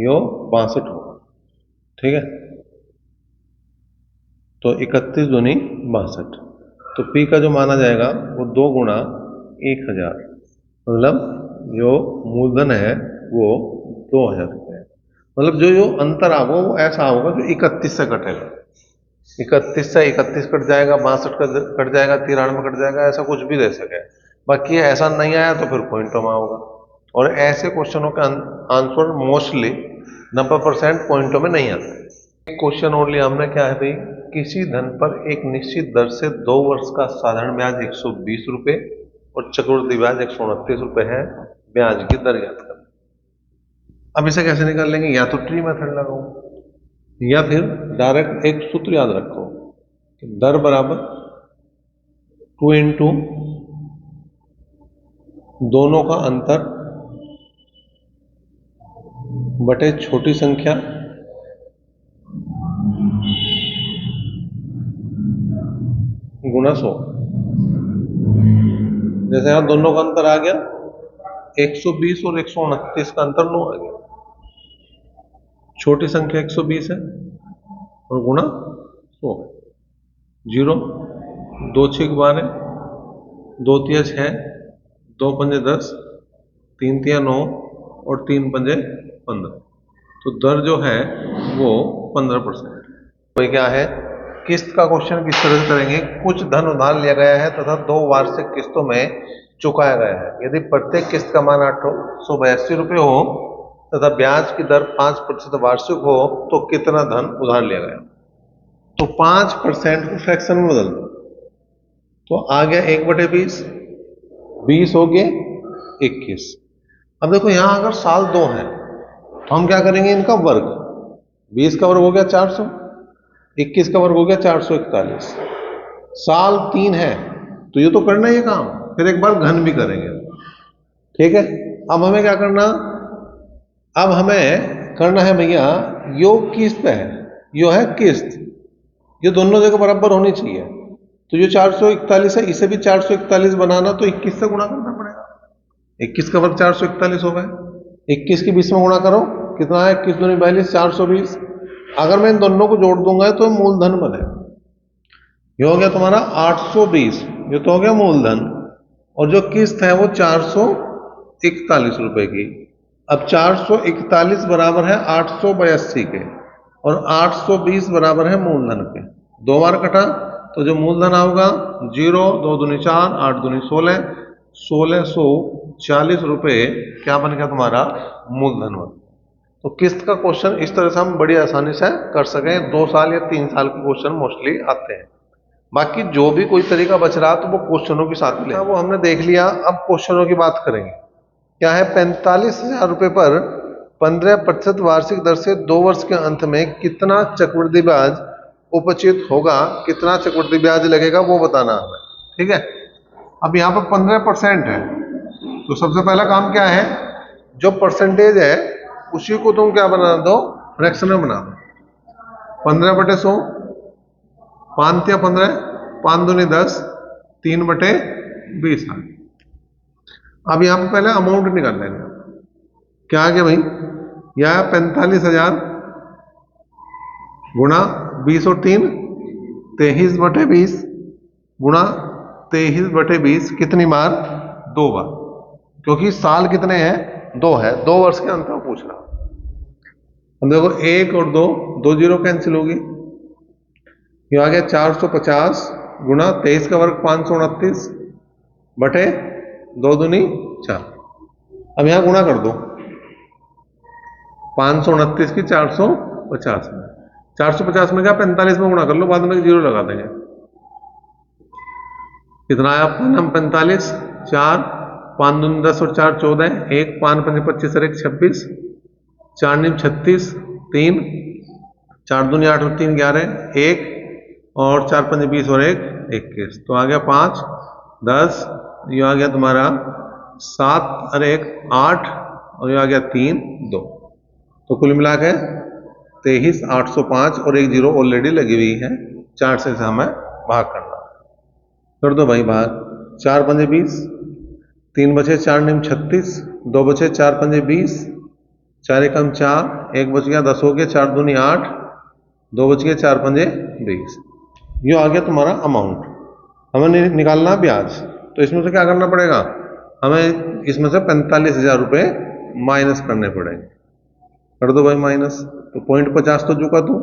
यो 62 होगा, ठीक है। तो 31 दूनी 62, तो पी का जो माना जाएगा वो 2 गुणा 1,000, मतलब जो मूलधन है वो 2,000 रुपये है। मतलब जो जो अंतर आएगा वो ऐसा होगा जो 31 से कटेगा, 31 से 31 कट जाएगा, 62 कट जाएगा, 93 कट जाएगा, ऐसा कुछ भी दे सके। बाकी ऐसा नहीं आया तो फिर पॉइंटों में होगा। और ऐसे क्वेश्चनों का आंसर मोस्टली 90% पॉइंटों में नहीं आता। एक क्वेश्चन ओनली हमने क्या है भाई, किसी धन पर एक निश्चित दर से 2 वर्ष का साधारण ब्याज 120 रुपए और चक्रवृद्धि ब्याज 129 रुपए है, ब्याज की दर ज्ञात करना। अब इसे कैसे निकाल लेंगे, या तो ट्री मेथड लगाओ या फिर डायरेक्ट एक सूत्र याद रखो, दर बराबर 2 इंटू दोनों का अंतर बटे छोटी संख्या गुणा 100। जैसे यहां दोनों का अंतर आ गया 120 और 129 का अंतर 9 आ गया, छोटी संख्या 120 है और गुणा 100 है। 0 2 6 12, 2 तिया 6, 2 पंजे 10, 3 तिया 9 और 3 पंजे 15। तो दर जो है वो 15%। तो क्या है, किस्त का क्वेश्चन किस तरह से करेंगे, कुछ धन उधार लिया गया है तथा 2 वार्षिक किस्तों में चुकाया गया है। यदि प्रत्येक किस्त का मान 882 रुपये हो तथा ब्याज की दर 5% वार्षिक हो तो कितना धन उधार लिया गया। तो 5% को फ्रैक्शन में बदल दो, तो आ गया 1/20, 20 हो गए 21। अब देखो यहां अगर साल 2 है तो हम क्या करेंगे, इनका वर्ग, 20 का वर्ग हो गया 400, 21 का वर्ग हो गया 441। साल 3 है तो ये तो करना ही है काम, फिर एक बार घन भी करेंगे। ठीक है, अब हमें क्या करना, अब हमें करना है भैया, योग किस्त है, यो है किस्त, ये दोनों जगह बराबर होनी चाहिए। तो जो 441 है इसे भी 441 बनाना, तो 21 से गुणा करना पड़ेगा। 21 का वर्ग 441 हो गए, 21 की 20 में गुणा करो, कितना है, 21 दूनी 42, 420। अगर मैं इन दोनों को जोड़ दूंगा तो मूलधन बने, ये हो गया तुम्हारा 820, ये तो हो गया मूलधन, और जो किस्त है वो 441 रुपए की। अब 441 बराबर है 882 के और 820 बराबर है मूलधन के, 2 बार कटा तो जो मूलधन आऊगा 0, 2 दूनी 4, 8 दूनी 16, 1640 रुपए क्या बन गया तुम्हारा मूलधन बन। तो किस्त का क्वेश्चन इस तरह से हम बड़ी आसानी से कर सकें, 2 साल या 3 साल के क्वेश्चन मोस्टली आते हैं। बाकी जो भी कोई तरीका बच रहा तो वो क्वेश्चनों के साथ ले, वो हमने देख लिया। अब क्वेश्चनों की बात करेंगे। क्या है, 45,000 रुपए पर 15% वार्षिक दर से 2 वर्ष के अंत में कितना चक्रवृद्धि ब्याज उपचित होगा, कितना चक्रवृद्धि ब्याज लगेगा वो बताना हमें। ठीक है, अब यहाँ पर 15% है तो सबसे पहला काम क्या है, जो परसेंटेज है उसी को तुम क्या बना दो, फ्रैक्शन में बना दो। 15/100, 5 या 15, 5 दूनी 10, 3/20। अब यहां पर पहले अमाउंट निकाल लेंगे। क्या आ गया भाई, यह 45,000 गुणा 20 और 3, 23/20 गुणा 23/20, कितनी बार, 2 बार, क्योंकि साल कितने हैं, 2 है, 2 वर्ष के अंतर पूछ रहा। अब देखो 1 और 2, 2 जीरो कैंसिल होगी, ये आ गया 450 गुणा 23 का वर्ग 529 बटे 2 दूनी 4। अब यहां गुणा कर दो 529 की 450 में, 450 में क्या 45 में गुणा कर लो, बाद में जीरो लगा देंगे। कितना आया आपका नाम 45, 4, 5 दूनी 10 और 4 14, 1, 5 5 25 और 1 26, 4 नीम 36, 3, 4 दूनी 8 और 3 11, 1 और 4 5 20 और 1 21। तो आ गया 5, 10, ये आ गया तुम्हारा 7 और 1 8 और ये आ गया 3 2। तो कुल मिला के 23,805 और 1 जीरो ऑलरेडी लगी हुई है, 4 से हमें भाग करना। कर दो भाई भाग, 4 पंजे 20, 3 बचे 4 निम 36, 2 बचे 4 पंजे 20, 4 एकम 4, 1 बच गया 10 हो गया, 4 दूनी 8, 2 बच गए 4 पंजे 20। ये आ गया तुम्हारा अमाउंट। हमें निकालना ब्याज, तो इसमें से क्या करना पड़ेगा, हमें इसमें से 45,000 रुपये माइनस करने पड़ेंगे। कर दो भाई माइनस, तो 0.50 तो चुका तू,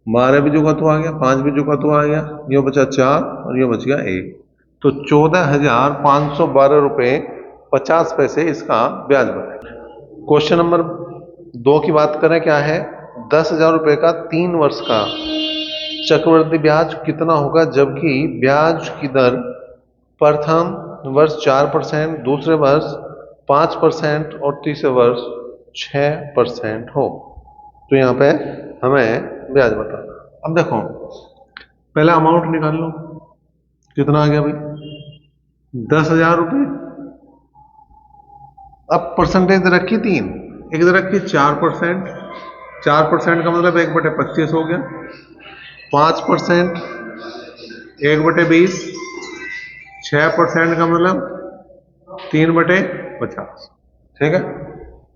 12 बीजों का तो आ गया, 5 बीजों का तो आ गया, ये बचा 4 और ये बच गया 1। तो 14,512 रुपये 50 पैसे इसका ब्याज बनेगा। क्वेश्चन नंबर 2 की बात करें, क्या है? 10,000 रुपये का 3 वर्ष का चक्रवृद्धि ब्याज कितना होगा जबकि ब्याज की दर प्रथम वर्ष 4%, दूसरे वर्ष 5% और तीसरे वर्ष 6% हो। तो यहाँ पे हमें ब्याज बताना। अब देखो, पहले अमाउंट निकाल लो, कितना आ गया भाई? 10,000 रुपये। अब परसेंटेज रखी 3, एक रखी 4%। 4% का मतलब 1/25 हो गया। 5% 1/20। 6% का मतलब 3/50। ठीक है,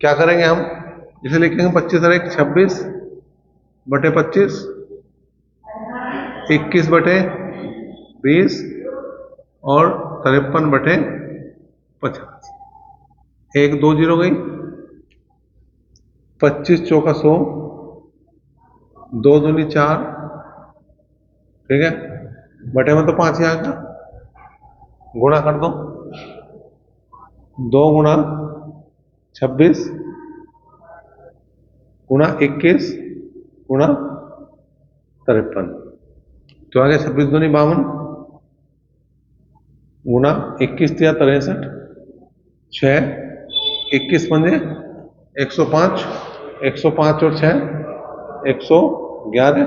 क्या करेंगे हम? इसे लिखेंगे 25 और 1 26/25, 21/20 और 53/50। 1 2 0 गई, 25 चौका 100, 2 दूनी 4। ठीक है, बटे में तो 5 ही आ गया, गुणा कर दो। 2 गुणा 26 गुणा 21 गुणा 53, तो आ गया 26 दूनी 52 गुणा 21 दिया 63, 6 21 पंजे 105, 105 और 6 111।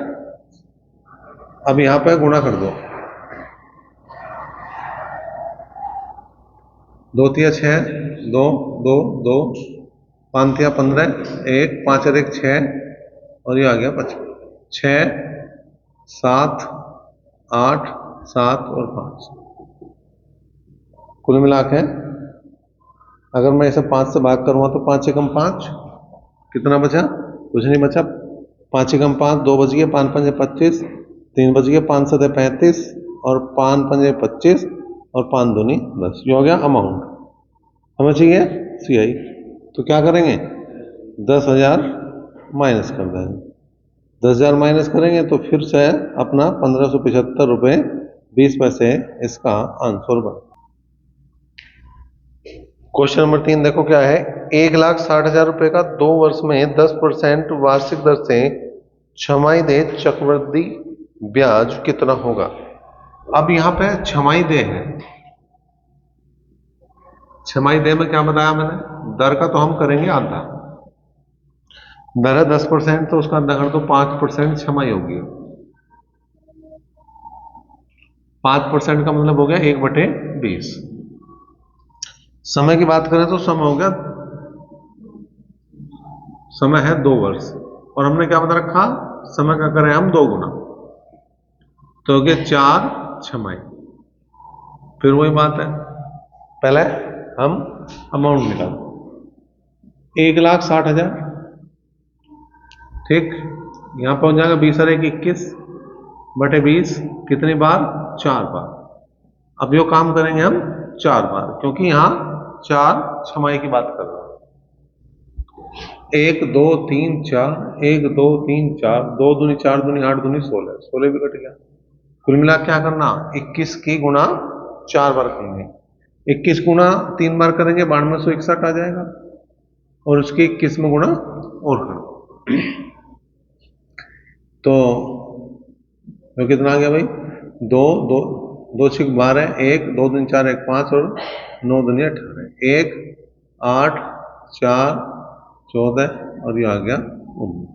अब यहां पे गुणा कर दो, 2 तिया 6, 2 2 2, 5 तिया 15, 1 5 और 1 6 और ये आ गया 55। 6 7 8 7 और 5, कुल मिला के अगर मैं इसे 5 से भाग करूंगा तो 5 एकम 5, कितना बचा? कुछ नहीं बचा। 5 एकम 5, 2 बच गए, 5 पंजे 25, 3 बच गए, 5 सते 35 और 5 पंजे 25 और 5 दूनी 10। ये हो गया अमाउंट। हमें चाहिए CI, तो क्या करेंगे? 10,000 माइनस कर देंगे। 10,000 माइनस करेंगे तो फिर से अपना 1575 रुपये 20 पैसे इसका आंसर बना। क्वेश्चन नंबर 3 देखो, क्या है? 1,60,000 रुपये का 2 वर्ष में 10% वार्षिक दर से छमाही दे चक्रवृद्धि ब्याज कितना होगा? अब यहां पे छमाही दे है। छमाही दे में क्या बताया मैंने? दर का तो हम करेंगे आधा। दर है 10%, तो उसका आधा कर दो, 5% छमाही होगी। 5% का मतलब हो गया 1/20। समय की बात करें तो समय हो गया, समय है 2 वर्ष और हमने क्या बता रखा? समय का करें हम 2 गुना, तो हो गया 4 छमाही। फिर वही बात है, पहले हम अमाउंट निकाल, 1,60,000। ठीक, यहां पहुंच जाएगा 20 और 1 21/20, कितनी बार? 4 बार। अब यो काम करेंगे हम 4 बार, क्योंकि यहां 4 छमाही की बात कर रहे हैं। 1 2 3 4, 1 2 3 4, 2 दूनी 4 दूनी 8 दूनी 16, 16 भी कट गया। कुल मिला क्या करना? 21 की गुणा 4 बार करेंगे। 21 गुणा 3 बार करेंगे, 9261 आ जाएगा और उसकी 21 में गुणा और करो तो कितना आ गया भाई? 2 2 2 6 12, 1 2 3 4 1 5 और 9 दूनी 18, 1 8 4 14 और ये आ गया 19।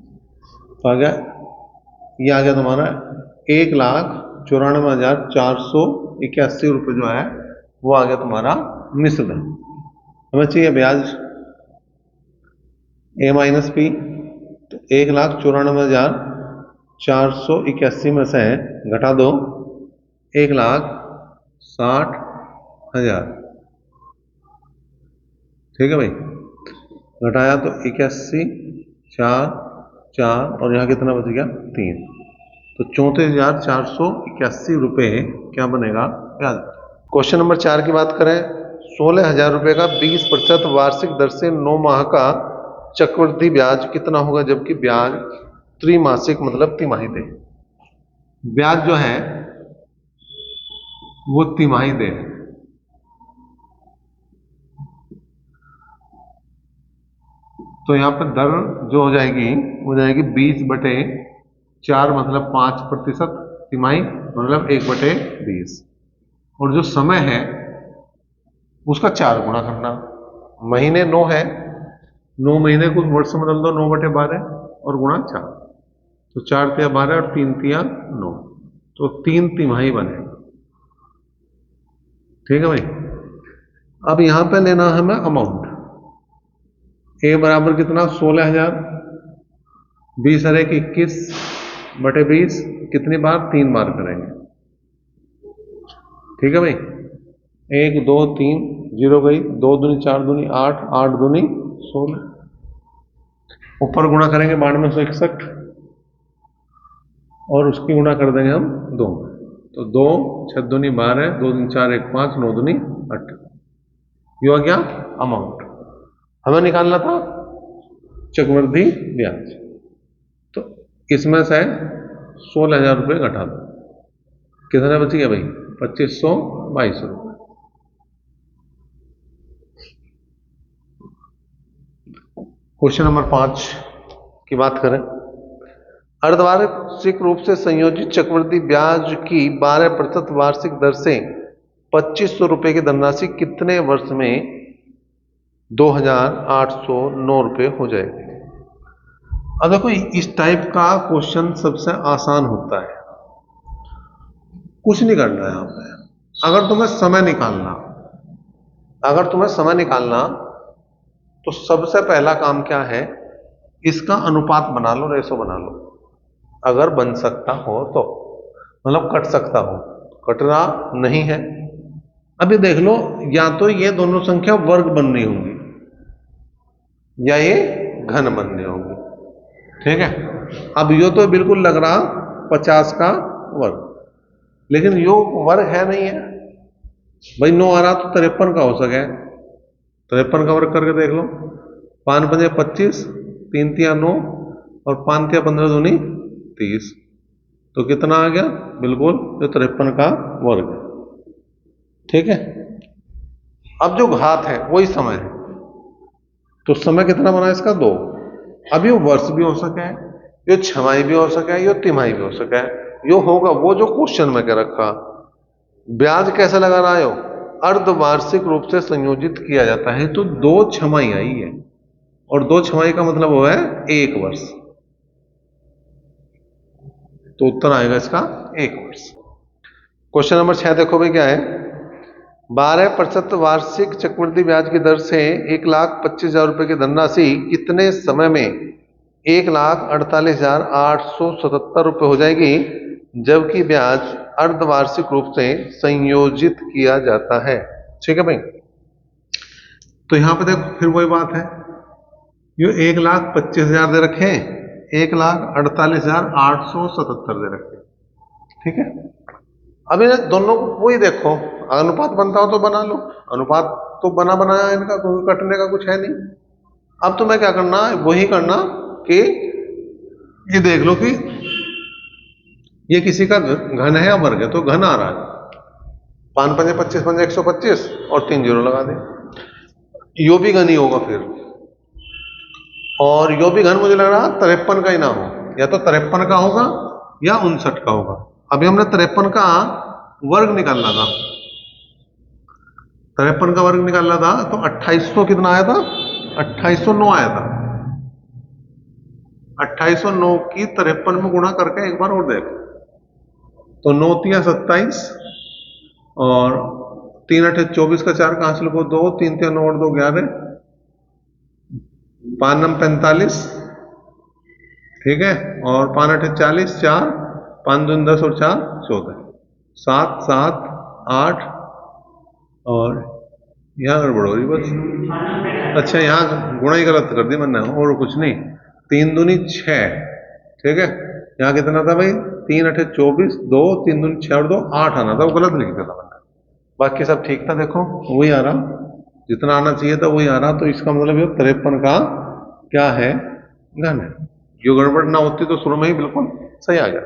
तो आ गया, ये आ गया तुम्हारा 1,94,481 रुपये जो है वो आ गया तुम्हारा मिश्र धन। हमें चाहिए ब्याज A माइनस P, तो 1,94,481 में से घटा दो 1,60,000। ठीक है भाई, घटाया तो 81 4 4 और यहाँ कितना बच गया? 3, तो 34,481 रुपये क्या बनेगा? ब्याज। क्वेश्चन नंबर 4 की बात करें, 16,000 रुपये का 20% वार्षिक दर से 9 माह का चक्रवृद्धि ब्याज कितना होगा जबकि ब्याज त्रिमासिक मतलब तिमाही देय। ब्याज जो है वो तिमाही देय है। तो यहां पर दर जो हो जाएगी वो जाएगी 20/4 मतलब 5% तिमाही मतलब 1/20। और जो समय है उसका 4 गुना करना। महीने 9 है, 9 महीने को वर्ष में बदल दो 9/12 और गुणा 4। तो 4×3 = 12 और 3×3 = 9। तो 3 तिमाही बनेगा। ठीक है भाई। अब यहां पे लेना है हमें अमाउंट। ए बराबर कितना 16,000, 20×1 = 21/20 कितनी बार 3 बार करेंगे। ठीक है भाई। 1 2 3 0 गई, 2 दूनी 4 दूनी 8, 8 दूनी 16। ऊपर गुणा करेंगे 9261 और उसकी गुणा कर देंगे हम 2। तो 2 6 दूनी 12, 2 दूनी 4 1 5, 9 दूनी 8। ये हो गया अमाउंट। हमें निकालना था चक्रवृद्धि ब्याज। तो इसमें से 16,000 रुपये घटा दो, कितना बच गया भाई 2522 रुपये। क्वेश्चन नंबर 5 की बात करें। अर्धवार्षिक रूप से संयोजित चक्रवृद्धि ब्याज की 12% वार्षिक दर से 2500 रुपये की धनराशि कितने वर्ष में 2,809 रुपये हो जाएगी। अब देखो इस टाइप का क्वेश्चन सबसे आसान होता है। कुछ नहीं करना है यहां पे। अगर तुम्हें समय निकालना तो सबसे पहला काम क्या है, इसका अनुपात बना लो, रेशो बना लो। अगर बन सकता हो तो, मतलब कट सकता हो, कटना नहीं है। अभी देख लो, या तो ये दोनों संख्या वर्ग बननी होंगी या ये घन बननी होगी। ठीक है। अब यो तो बिल्कुल लग रहा 50 का वर्ग, लेकिन यो वर्ग है नहीं है भाई। 9 आ रहा तो 53 का हो सके। 53 का वर्ग करके देख लो। 5×5 = 25, 3×3 = 9 और 5×3 = 15 दूनी 30। तो कितना आ गया, बिल्कुल जो 53 का वर्ग है। ठीक है। अब जो घात है वही समय है, तो समय कितना बना इसका 2। अब ये वर्ष भी हो सके, ये छमाही भी हो सके, ये तिमाही भी हो सके। यो होगा वो जो क्वेश्चन में क्या रखा। ब्याज कैसे लगा रहा हो, अर्धवार्षिक रूप से संयोजित किया जाता है। तो 2 छमाही आई है और 2 छमाही का मतलब वो है 1 वर्ष। तो उत्तर आएगा इसका 1 वर्ष। क्वेश्चन नंबर 6 देखो भाई क्या है। 12% वार्षिक चक्रवृद्धि ब्याज की दर से 1,25,000 रुपए की धनराशि कितने समय में 1,48,877 रुपये हो जाएगी, जबकि ब्याज अर्धवार्षिक रूप से संयोजित किया जाता है। ठीक है भाई। तो यहां पे देखो फिर वही बात है, ये 1,25,000 दे रखे हैं, 1,48,877 दे रखे हैं। ठीक है। अब इन दोनों को वही देखो, अनुपात बनता हो तो बना लो। अनुपात तो बना बनाया इनका, कोई कटने का कुछ है नहीं। अब तुम्हें क्या करना, वही करना कि ये देख लो कि ये किसी का घन है या वर्ग है। तो घन आ रहा है, 5×5 = 25, 5 × 125 और 3 0 लगा दे। यो भी घन ही होगा फिर, और यो भी घन मुझे लग रहा 53 का ही ना हो, या तो 53 का होगा या 59 का होगा। अभी हमने 53 का वर्ग निकालना था, 53 का वर्ग निकालना था। तो 2800 कितना आया था, 2809 आया था। 2809 की 53 में गुणा करके एक बार और देख। तो 9×3 = 27 और 3×8 = 24 का 4 कहां से लिखो 2, 3×3 = 9 और 2 11, 5×9 = 45। ठीक है। और 5×8 = 40, 4, 5×2 = 10 और 4 = 14, 7 7 8 और यहाँ गड़बड़ हो रही बस। अच्छा, यहाँ गुणा ही गलत कर दी मैंने और कुछ नहीं। 3 दूनी 6। ठीक है। यहाँ कितना था भाई, 3×8 = 24, 2, 3 दूनी 6 और 2 8 आना था, वो गलत लिख दिया था मैंने। बाकी सब ठीक था, देखो वही आ रहा, जितना आना चाहिए था वही आ रहा। तो इसका मतलब 53 का क्या है, घन है। जो गड़बड़ ना होती तो शुरू में ही बिल्कुल सही आ गया।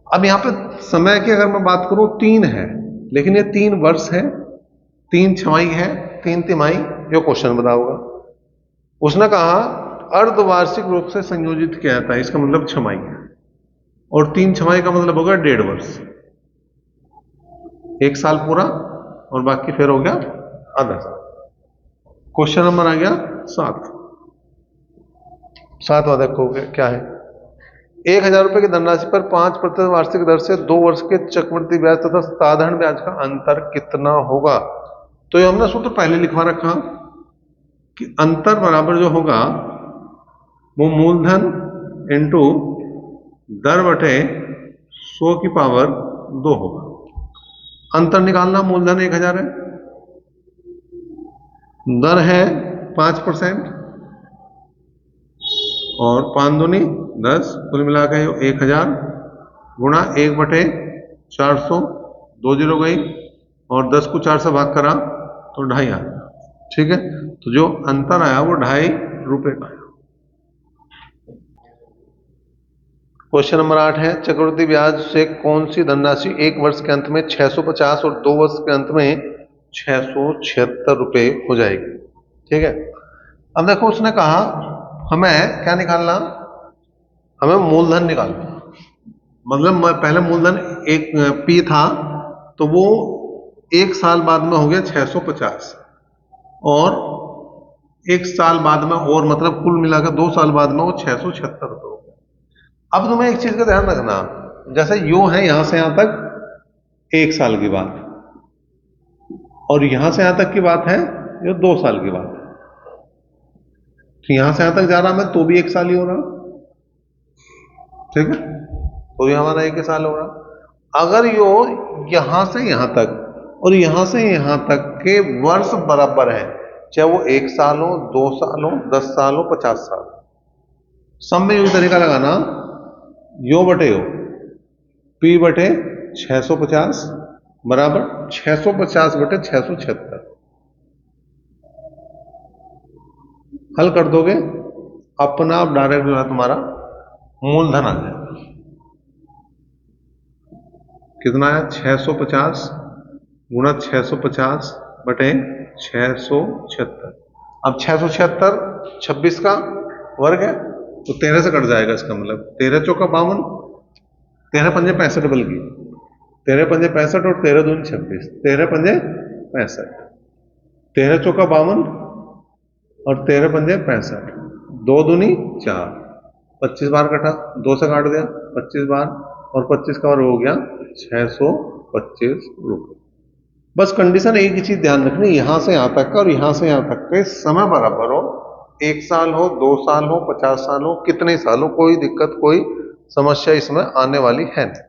अब यहाँ पे समय की अगर मैं बात करूं 3 है, लेकिन ये 3 वर्ष है, 3 छमाही है, 3 तिमाही, ये क्वेश्चन बता होगा। उसने कहा अर्धवार्षिक रूप से संयोजित किया जाता है, इसका मतलब छमाही है, और 3 छमाही का मतलब होगा 1.5 वर्ष, 1 साल पूरा और बाकी फिर हो गया आधा साल। क्वेश्चन नंबर आ गया 7वां देखो क्या है। 1,000 रुपए की धनराशि पर 5% वार्षिक दर से 2 वर्ष के चक्रवृद्धि ब्याज तथा साधारण ब्याज का अंतर कितना होगा। तो ये हमने सूत्र पहले लिखवा रखा कि अंतर बराबर जो होगा वो मूलधन इंटू दर बटे 100 की पावर 2 होगा। अंतर निकालना, मूलधन 1,000 है, दर है 5% और 5 दूनी 10, कुल मिलाकर 1,000 गुणा 1/400, 2 जीरो गई और 10 को 4 से भाग करा तो 2.5 आया। ठीक है, तो जो अंतर आया वो 2.5 रुपए का आया। क्वेश्चन नंबर 8 है, चक्रवृद्धि ब्याज से कौन सी धनराशि 1 वर्ष के अंत में 650 और 2 वर्ष के अंत में 676 रुपए हो जाएगी। ठीक है, अब देखो उसने कहा हमें क्या निकालना, हमें मूलधन निकालना। मतलब पहले मूलधन एक पी था तो वो 1 साल बाद में हो गया 650 और 1 साल बाद में और मतलब कुल मिलाकर 2 साल बाद में वो 676 रुपये हो गया। अब तुम्हें एक चीज का ध्यान रखना, जैसे यो है यहां से यहां तक 1 साल की बात और यहां से यहां तक की बात है ये 2 साल की बात है, तो यहां से यहां तक जा रहा मैं तो भी 1 साल ही हो रहा। ठीक है, तो भी हमारा 1 साल हो रहा। अगर यो यहां से यहां तक और यहां से यहां तक के वर्ष बराबर है, चाहे वो 1 साल हो, 2 साल हो, 10 साल हो, 50 साल, सब में यही तरीका लगाना, यो बटे यो, पी बटे 650 बराबर 650 बटे 676। हल कर दोगे अपना आप डायरेक्ट जो है तुम्हारा मूलधन आ जाएगा। कितना है 650 गुणा 650 बटे 676। अब 676 26 का वर्ग है तो 13 से कट जाएगा, इसका मतलब 13 चौका 52, 13 पंजे 65 बल्कि 13 पंजे 65 और 13 दूनी 26, 13 पंजे 65, 13 चौका 52 और 13 पंजे 65, 2 दूनी 4, 25 बार कटा, 2 से काट दिया 25 बार और 25 का वर्ग हो गया 625 रुपये। बस कंडीशन एक ही चीज ध्यान रखनी, यहां से यहां तक का और यहां से यहां तक के समय बराबर हो, 1 साल हो, 2 साल हो, 50 साल हो, कितने साल हो, कोई दिक्कत कोई समस्या इसमें आने वाली है नहीं।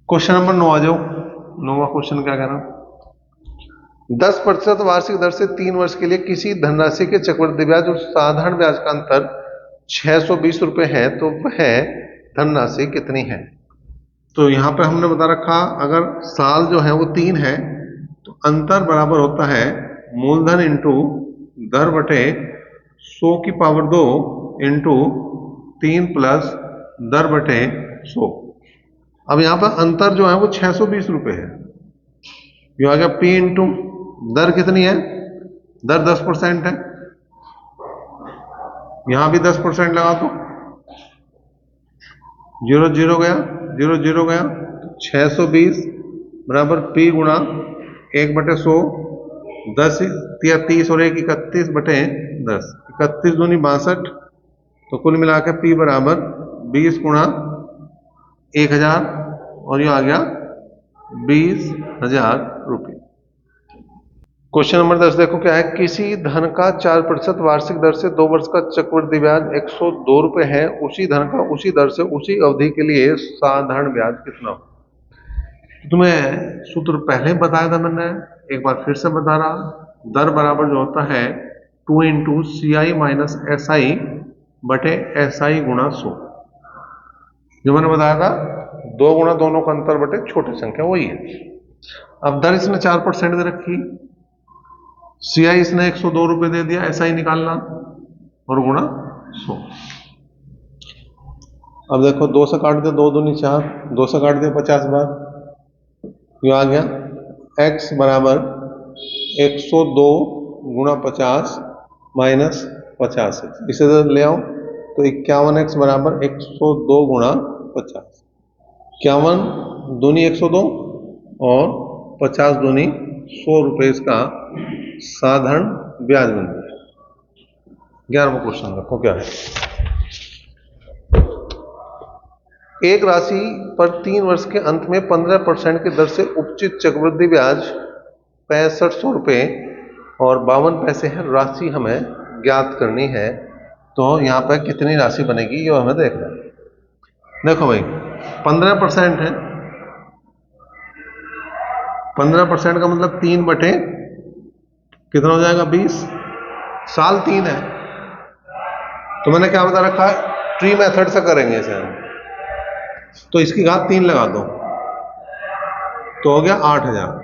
क्वेश्चन नंबर 9 आ जाओ। 9वां क्वेश्चन क्या कह रहा, 10% वार्षिक दर से 3 वर्ष के लिए किसी धनराशि के चक्रवृद्धि ब्याज और साधारण ब्याज का अंतर 620 रुपए है तो वह धनराशि कितनी है। तो यहां पे हमने बता रखा अगर साल जो है वो 3 है तो अंतर बराबर होता है मूलधन इंटू दर बटे 100 की पावर 2 इंटू 3 प्लस दर बटे 100। अब यहां पर अंतर जो है वो 620 रुपए है, ये आ गया पी इंटू दर कितनी है, दर 10% है, यहां भी 10% लगा तो 0 0 गया, 0 0 गया, 620 बराबर पी गुणा 1/100, 10 या 30 और 1 31 बटे 10, 31 दूनी 62, तो कुल मिला के पी बराबर 20 गुणा 1000 और ये आ गया 20,000 रुपये। क्वेश्चन नंबर 10 देखो क्या है, किसी धन का 4% वार्षिक दर से 2 वर्ष का चक्रवृद्धि ब्याज 102 रुपए है, उसी धन का उसी दर से उसी अवधि के लिए साधारण ब्याज कितना हो। तुम्हें सूत्र पहले बताया था मैंने, एक बार फिर से बता रहा, दर बराबर जो होता है 2 इंटू CI माइनस SI बटे SI गुणा 100। जो मैंने बताया था 2 गुणा दोनों का अंतर बटे छोटी संख्या वही है। अब दर इसने 4% दे रखी, CI इसने 102 रुपए दे दिया, SI निकालना और गुणा 100। अब देखो 2 से काट दे, 2 दूनी 4, 2 से काट दे 50 बार, ये आ गया x बराबर 102 गुणा 50 माइनस 50 है। इसे तो ले आओ तो 51x बराबर 102 गुणा 50, 51 दूनी 102 और 50 दूनी 100 रुपये इसका साधारण ब्याज बन गया। 11वां क्वेश्चन रखो क्या है। एक राशि पर 3 वर्ष के अंत में 15% की दर से उपचित चक्रवृद्धि ब्याज 6500 रुपये और 52 पैसे है, राशि हमें ज्ञात करनी है। तो यहाँ पर कितनी राशि बनेगी ये हमें देखना है। देखो भाई 15% है, 15% का मतलब 3 बटे कितना हो जाएगा 20, साल 3 है। तो मैंने क्या बता रखा है, ट्री मेथड से करेंगे इसे हम। तो इसकी घात 3 लगा दो तो हो गया 8000,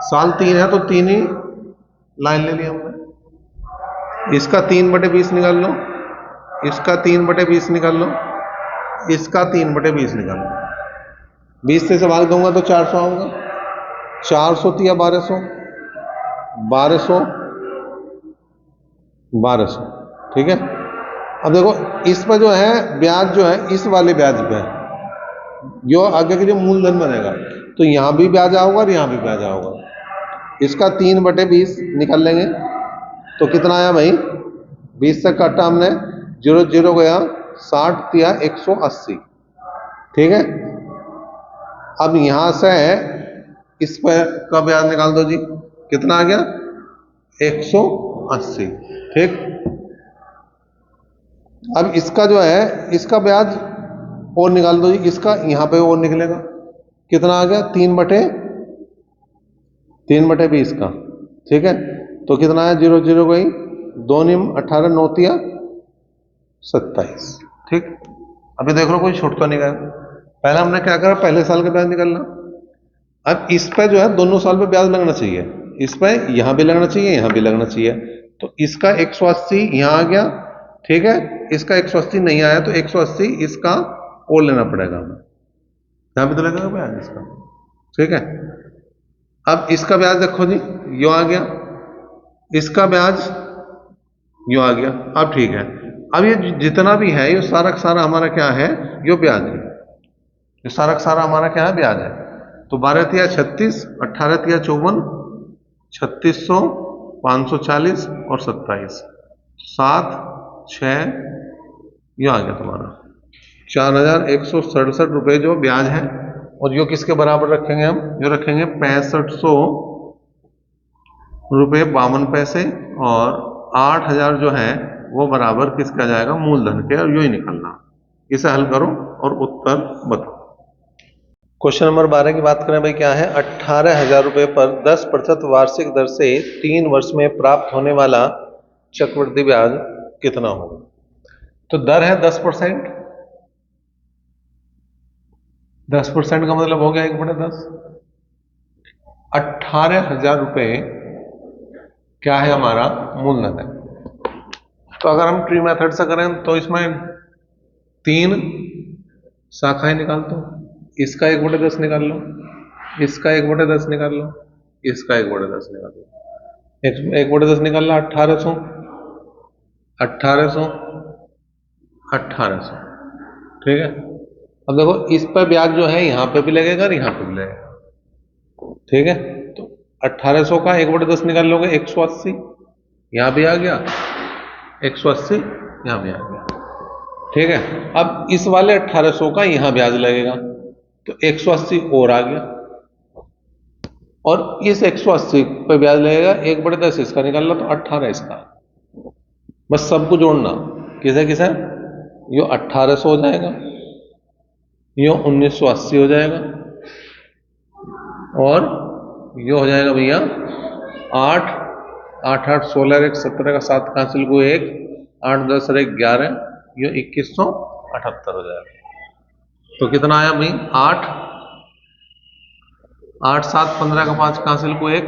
साल 3 है तो 3 ही लाइन ले लिया हमने। इसका 3 बटे 20 निकाल लो, इसका 3 बटे 20 निकाल लो, इसका 3 बटे 20 निकाल लो। 20 से भाग दूंगा तो 400 आऊंगा, 400 तिया 1200, 1200 1200, ठीक है। अब देखो इस पर जो है ब्याज जो है इस वाले ब्याज पे जो आगे के जो मूलधन बनेगा तो यहां भी ब्याज आएगा और यहां भी ब्याज आएगा। इसका 3 बटे 20 निकाल लेंगे तो कितना आया भाई, 20 से काटा हमने, 0 0 गया, 60 तिया 180, ठीक है। अब यहां से इस पर का ब्याज निकाल दो जी, कितना आ गया 180, ठीक। अब इसका जो है इसका ब्याज और निकाल दो जी, इसका यहां पे और निकलेगा, कितना आ गया 3 बटे 20 का, ठीक है। तो कितना है 0 0 गई, 2 निम 18 9 तिया 27, ठीक। अभी देख लो कोई छूट तो नहीं गया। पहले हमने क्या करा, पहले साल का ब्याज निकालना। अब इस पे जो है दोनों साल पे ब्याज लगना चाहिए, इस पे यहां भी लगना चाहिए यहां भी लगना चाहिए। तो इसका 180 यहां आ गया, ठीक है। इसका 180 नहीं आया तो 180 इसका और लेना पड़ेगा हमें, यहां भी तो लगेगा ब्याज इसका, ठीक है। अब इसका ब्याज देखो जी यो आ गया, इसका ब्याज यो आ गया। अब ठीक है, अब ये जितना भी है ये सारा का सारा हमारा क्या है, यो ब्याज है, ये सारा का सारा हमारा क्या है, ब्याज है। तो 12 तिया 36, 18 तिया 54, 3600, 540 और 27, 7 6, यह आ गया तुम्हारा 4167 रुपये जो ब्याज है। और यो किसके बराबर रखेंगे हम, यो रखेंगे 6500 रुपये 52 पैसे और 8000 जो है वो बराबर किसका जाएगा, मूलधन के, और यो ही निकलना। इसे हल करो और उत्तर बताओ। क्वेश्चन नंबर 12 की बात करें भाई, क्या है, 18,000 रुपये पर 10% वार्षिक दर से 3 वर्ष में प्राप्त होने वाला चक्रवृद्धि ब्याज कितना होगा। तो दर है 10%, 10% का मतलब हो गया 1/10, 18,000 रुपये क्या है हमारा मूलधन है। तो अगर हम ट्री मेथड से करें तो इसमें 3 शाखाएं निकाल दो, इसका 1/10 निकाल लो, इसका 1/10 निकाल लो, इसका 1/10 निकाल लो। 1/10 निकालना 1800, 1800, 1800, ठीक है। अब देखो इस पर ब्याज जो है यहां पे भी लगेगा और यहां पे भी लगेगा, ठीक है। तो 1800 का 1/10 निकाल लोगे 180, यहां भी आ गया 180, यहां भी आ गया, ठीक है। अब इस वाले 1800 का यहां ब्याज लगेगा तो 180 और आ गया, और इस 180 पे ब्याज लगेगा 1/10 इसका निकाल लो तो 18 इसका। बस सबको जोड़ना, किसे किसे, यो 1800 हो जाएगा, यो 1980 हो जाएगा, और यो हो जाएगा भैया 8 8 8 16 1 17 का 7 का हासिल को 1 8 10 1 11, यो 2178 हो जाएगा। तो कितना आया भाई 8 8 7 15 का 5 का हासिल को 1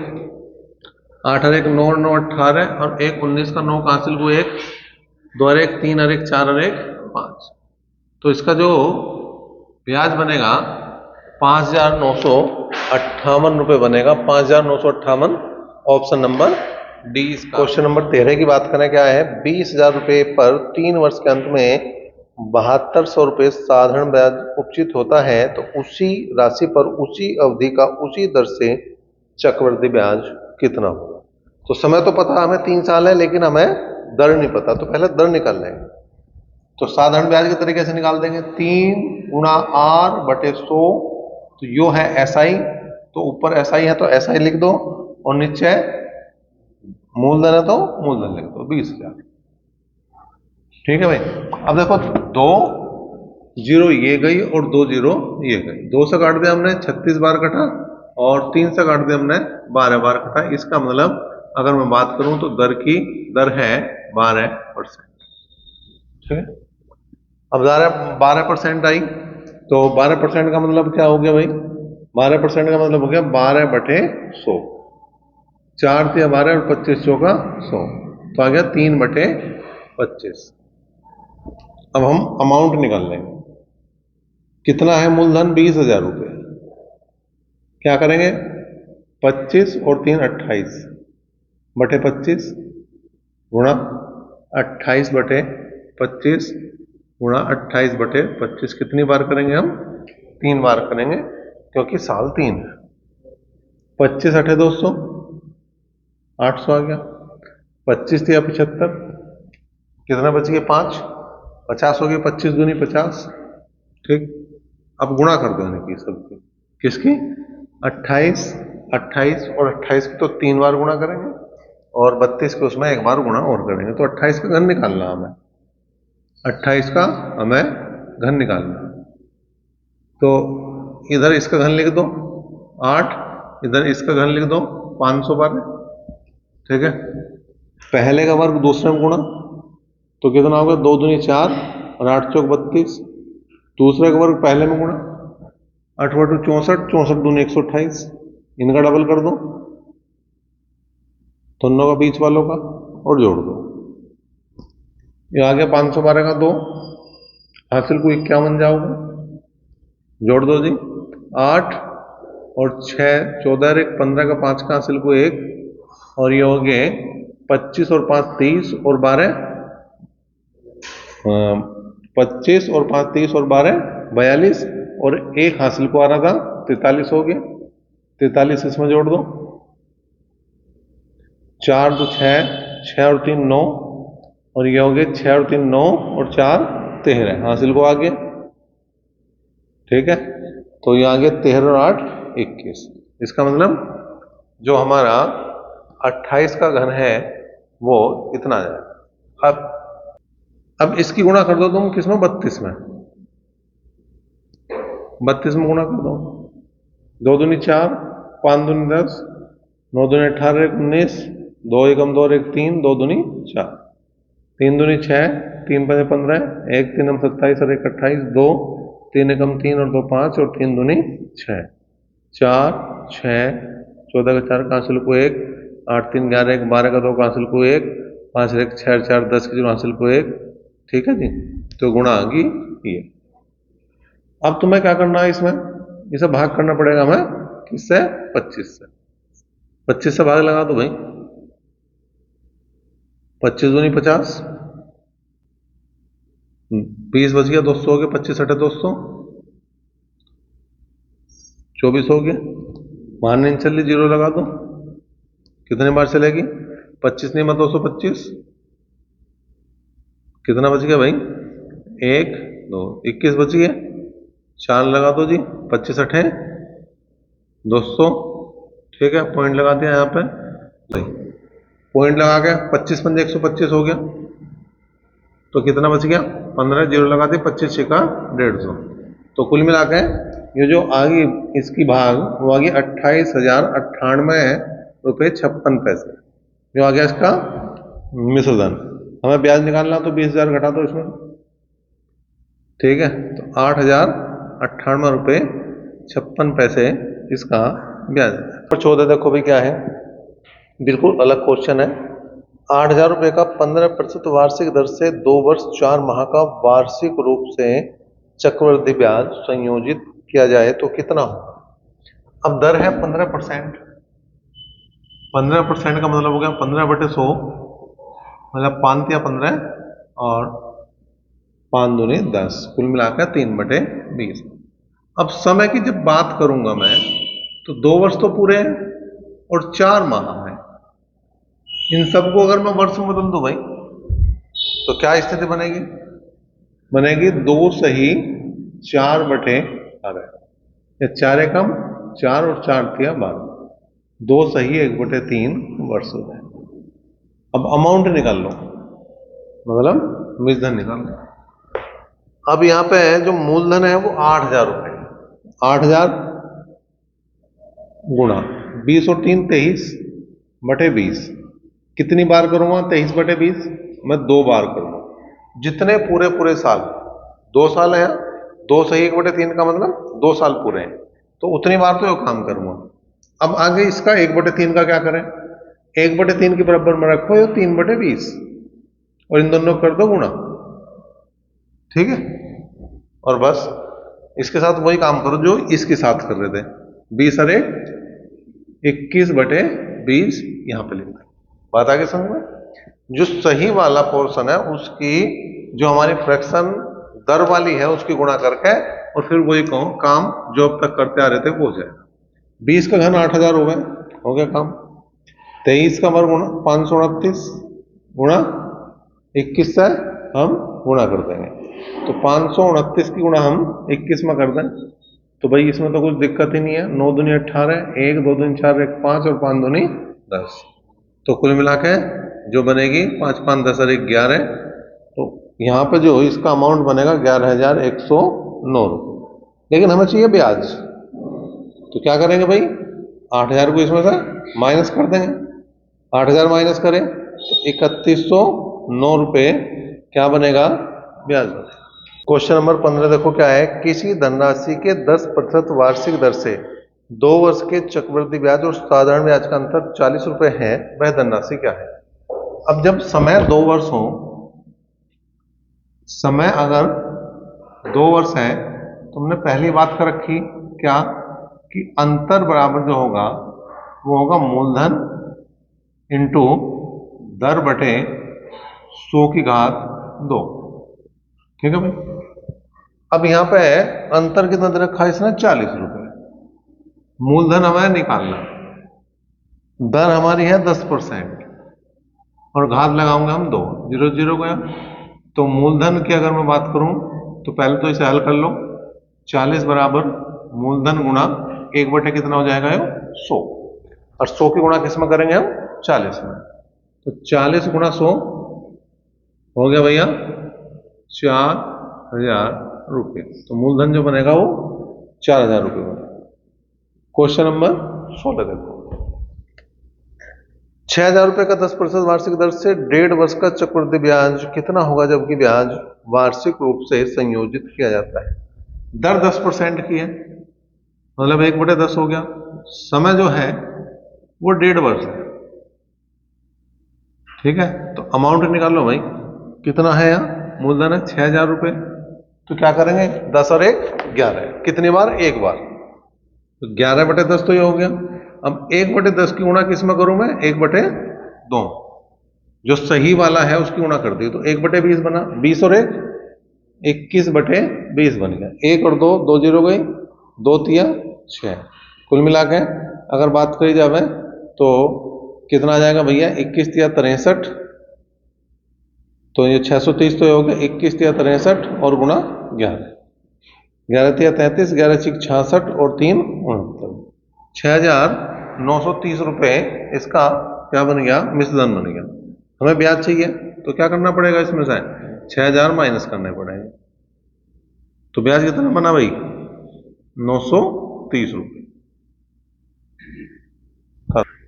8 और 1 9 9 18 और 1 19 का 9 का हासिल को 1 2 और 1 3 और 1 4 और 1 5। तो इसका जो ब्याज बनेगा 5,958 रुपये बनेगा, 5,958, option number D. Question number 13 की बात करें, क्या है? 20,000 रुपये पर 3 वर्ष के अंत में 7,200 रुपये साधारण ब्याज उपचित होता है, तो उसी राशि पर उसी अवधि का उसी दर से चक्रवृद्धि ब्याज कितना होगा? तो समय तो पता हमें 3 साल है, लेकिन हमें दर नहीं पता, तो पहले दर निकाल लेंगे। तो साधारण ब्याज के तरीके से निकाल देंगे, 3 गुणा R बटे 100, तो यो है SI, तो ऊपर SI है तो SI लिख दो, और नीचे मूलधन है तो मूलधन लिख दो, 20,000। ठीक है भाई। अब देखो 2 जीरो ये गई और 2 जीरो ये गई, 2 से काट दिया हमने 36 बार कटा, और 3 से काट दिया हमने 12 बार कटा। इसका मतलब अगर मैं बात करूं तो दर है 12%। ठीक है। अब 12% आई, तो 12% का मतलब क्या हो गया भाई? 12% का मतलब हो गया 12 बटे 100, 4 तिया 12 और 25 चौका 100, तो आ गया 3 बटे 25। अब हम अमाउंट निकाल लेंगे, कितना है मूलधन? 20,000 रुपये। क्या करेंगे? 25 और 3 28 बटे 25 गुणा 28 बटे 25 गुणा 28 बटे 25। कितनी बार करेंगे हम? 3 बार करेंगे, क्योंकि साल 3 है। 25 अठे 200, 800 आ गया। 25 या 75, कितना बच गया? 5, 50 हो गया। 25 दूनी 50। ठीक। अब गुणा कर दो इनकी सबकी, किसकी? 28, 28 और 28 की तो 3 बार गुणा करेंगे, और 32 के उसमें 1 बार गुणा और करेंगे, तो 28 का घन निकालना हमें, 28 का हमें घन निकालना। तो इधर इसका घन लिख दो 8, इधर इसका घन लिख दो 500 बार। ठीक है। पहले का वर्ग दूसरे में गुणा, तो कितना होगा? 2 दूनी 4 और 8 चौक 32। दूसरे का वर्ग पहले में गुणा, 8 बटू 64, 64 दूनी 128, इनका डबल कर दो, दोनों का बीच वालों का, और जोड़ दो। ये आ गया 512 का 2, हासिल को 51 जाओगे, जोड़ दो जी। 8 और 6 14 1 15 का 5 का हासिल को 1, और ये हो गए 25 और 5 30 और 12 25 और 5 30 और 12 42, और 1 हासिल को आ रहा था 43 हो गया। 43 इसमें जोड़ दो, 4 2 6, 6 और 3 9, और ये हो गए 6 और 3 9 और 4 13, हासिल को आ गया। ठीक है। तो ये आ गया 13 और 8 21। इसका मतलब जो हमारा 28 का घन है वो इतना आ जाएगा। अब इसकी गुणा कर दो तुम किसमें? 32 में। 32 में गुणा कर दो, 2 दूनी 4, 5 दूनी 10, 9 दूनी 18, 19, 2 एकम 2 और 1 3, 2 दूनी 4, 3 दूनी 6, 3 पंजे 15, 1 3 27 और 1 28, 2 3 एकम 3 और 2 5, और 3 दूनी 6, 4 6, 14 का 4 का हासिल को 1, 8 3 11 1 12 का 2 का हासिल को 1, 5 1 6 4 10 की जो हासिल को 1। ठीक है जी। तो गुणा आ गई ये। अब तुम्हें क्या करना है? इसमें इसे भाग करना पड़ेगा हमें, किससे? 25 से। 25 से भाग लगा दो भाई, 25 दूनी 50, 20 बच गया, 200 हो गया, 25 अठे 200, 24 हो गया। मान नहीं चल रही, जीरो लगा दो, कितने बार चलेगी? 25 नहीं, 225, कितना बच गया भाई? 1 2 21 बच गया, 4 लगा दो जी, 25 अठे 200। ठीक है, पॉइंट लगा दिया यहाँ पे, पॉइंट लगा के 25 पंजे 125 हो गया, तो कितना बच गया? 15, जीरो लगा दिया, 25 छिका 150। तो कुल मिला के ये जो आगे इसकी भाग वो आ गई 28,098 रुपये 56 पैसे, जो आ गया इसका मिश्रधन। हमें ब्याज निकालना तो 20,000 घटा दो इसमें। ठीक है, तो 8,098 रुपये 56 पैसे इसका ब्याज। और 14 देखो भी क्या है, बिल्कुल अलग क्वेश्चन है। 8,000 रुपये का 15% वार्षिक दर से 2 वर्ष 4 माह का वार्षिक रूप से चक्रवृद्धि ब्याज संयोजित किया जाए तो कितना होगा। अब दर है 15%। 15% का मतलब हो गया 15/100, मतलब 5 या 15 और 5 दूनी 10, कुल मिलाकर 3/20। अब समय की जब बात करूंगा मैं तो 2 वर्ष तो पूरे हैं और 4 माह है। इन सबको अगर मैं वर्ष में बदल दूं भाई तो क्या स्थिति बनेगी, बनेगी 2 सही 4/12, या 4 एकम 4 और 4 तिया 12, 2 सही 1/3 वर्ष हो जाए। अब अमाउंट निकाल लो, मतलब मूलधन निकाल लो। अब यहां पे जो मूलधन है वो 8,000 रुपये, 8,000 गुणा 20 और 3 23/20। कितनी बार करूंगा 23/20, मैं 2 बार करूंगा। जितने पूरे पूरे साल, 2 साल है, 2 सही 1/3 का मतलब 2 साल पूरे हैं, तो उतनी बार तो ये काम करूंगा। अब आगे इसका 1/3 का क्या करें, 1/3 के बराबर में रखो ये 3/20 और इन दोनों कर दो गुणा, ठीक है। और बस इसके साथ वही काम करो जो इसके साथ कर रहे थे, 20 और 1 21/20 यहां पे लिख दें। बात आगे समझ में। जो सही वाला पोर्शन है उसकी जो हमारी फ्रैक्शन दर वाली है उसकी गुणा करके और फिर वही काम जो अब तक करते आ रहे थे वो हो जाएगा। 20 का घन 8,000 हो गया काम। 23 का वर्ग गुणा 529 गुणा 21 से हम गुणा कर देंगे, तो 529 की गुणा हम 21 में कर दें तो भाई इसमें तो कुछ दिक्कत ही नहीं है। 9 दूनी 18, 1 2 दूनी 4 1 5 और 5 दूनी 10, तो कुल मिला के जो बनेगी 5 5 10 और 1 11। तो यहाँ पे जो इसका अमाउंट बनेगा 11,109 रुपये। लेकिन हमें चाहिए ब्याज, तो क्या करेंगे भाई 8,000 को इसमें से माइनस कर देंगे। 8,000 माइनस करें तो 3,109 रुपये क्या बनेगा, ब्याज बनेगा। क्वेश्चन नंबर 15 देखो क्या है, किसी धनराशि के 10% वार्षिक दर से 2 वर्ष के चक्रवृद्धि ब्याज और साधारण ब्याज का अंतर 40 रुपये है, वह धनराशि क्या है। अब जब समय 2 वर्ष हो, समय अगर 2 वर्ष है तो हमने पहली बात कर रखी क्या कि अंतर बराबर जो होगा वो होगा मूलधन इंटू दर बटे 100/2, ठीक है भाई। अब यहां पे अंतर कितना दे रखा है इसने, 40 रुपये। मूलधन हमें निकालना, दर हमारी है 10% और घात लगाऊंगा हम 2, 0 0 गया। तो मूलधन की अगर मैं बात करूं तो पहले तो इसे हल कर लो, 40 बराबर मूलधन गुणा 1/, कितना हो जाएगा 100, और 100 की गुणा किस में करेंगे हम, 40 में। तो 40 गुणा 100 हो गया भैया 4,000 रुपये। तो मूलधन जो बनेगा वो 4,000 रुपये बनेगा। क्वेश्चन नंबर 16 देखो, 6,000 रुपये का 10% वार्षिक दर से 1.5 वर्ष का चक्रवृद्धि ब्याज कितना होगा जबकि ब्याज वार्षिक रूप से संयोजित किया जाता है। दर 10% की है, मतलब 1/10 हो गया। समय जो है वो 1.5 वर्ष है, ठीक है। तो अमाउंट निकाल लो भाई, कितना है यहाँ, मूलधन है 6,000 रुपये, तो क्या करेंगे 10 और 1 11, कितनी बार, एक बार, तो 11/10 तो ये हो गया। अब 1/10 की गुणा किस में करूं मैं, 1/2, जो सही वाला है उसकी गुणा कर दी तो 1/20 बना, 20 और 1 21/20 बन गया। 1 और 2 2 0 गई, 2 तिया 6, कुल मिला के अगर बात करी जाए तो कितना आ जाएगा भैया, 21 तिया 63, तो ये 630 तो ये हो गया 21 तिया 63 और गुणा 11, 11 तिया 33, 11 छिक 66 और 3 69, 6,930 रुपये इसका क्या बन गया, मिश्रधन बन गया। हमें ब्याज चाहिए तो क्या करना पड़ेगा, इसमें से 6,000 माइनस करने पड़ेंगे, तो ब्याज कितना बना भाई 930 रुपये।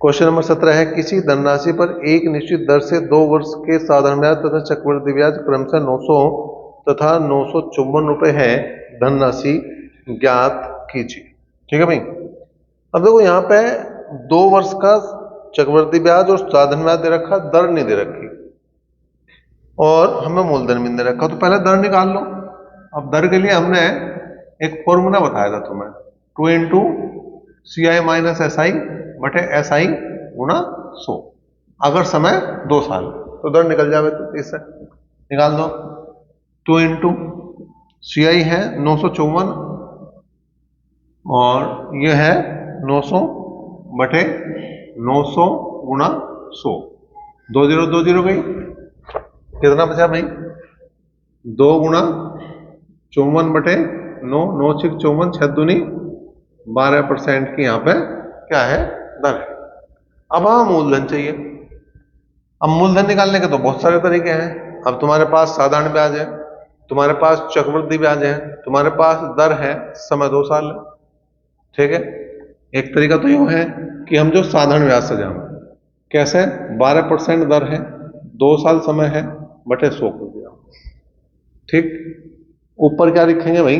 क्वेश्चन नंबर 17 है, किसी धनराशि पर एक निश्चित दर से 2 वर्ष के साधारण ब्याज तथा चक्रवृद्धि ब्याज क्रमशः 900 तथा 954 रुपये है, धनराशि ज्ञात कीजिए, ठीक है भाई। अब देखो यहाँ पे 2 वर्ष का चक्रवृद्धि ब्याज और साधारण ब्याज दे रखा, दर नहीं दे रखी और हमें मूलधन भी दे रखा, तो पहले दर निकाल लो। अब दर के लिए हमने एक फॉर्मूला बताया था तुम्हें, 2 into C I minus S I बटे एस आई गुणा 100। अगर समय 2 साल तो दर निकल जावे, तो इससे निकाल दो। 2 इंटू सी आई है 954 और ये है 900 बटे 900 गुणा 100। 2 गई, कितना बचा भाई? 2 गुणा 54 बटे 9, 9 6 54, 6 दूनी 12% की यहाँ पे क्या है? दर है। अब हाँ मूलधन चाहिए। अब मूलधन निकालने के तो बहुत सारे तरीके हैं। अब तुम्हारे पास साधारण ब्याज है, तुम्हारे पास चक्रवृद्धि ब्याज है, तुम्हारे पास दर है, समय 2 साल है। ठीक है, एक तरीका तो यूं है कि हम जो साधारण ब्याज से जाएं, कैसे? 12% दर है, 2 साल समय है, बटे 100 कर दिया। ठीक, ऊपर क्या लिखेंगे भाई?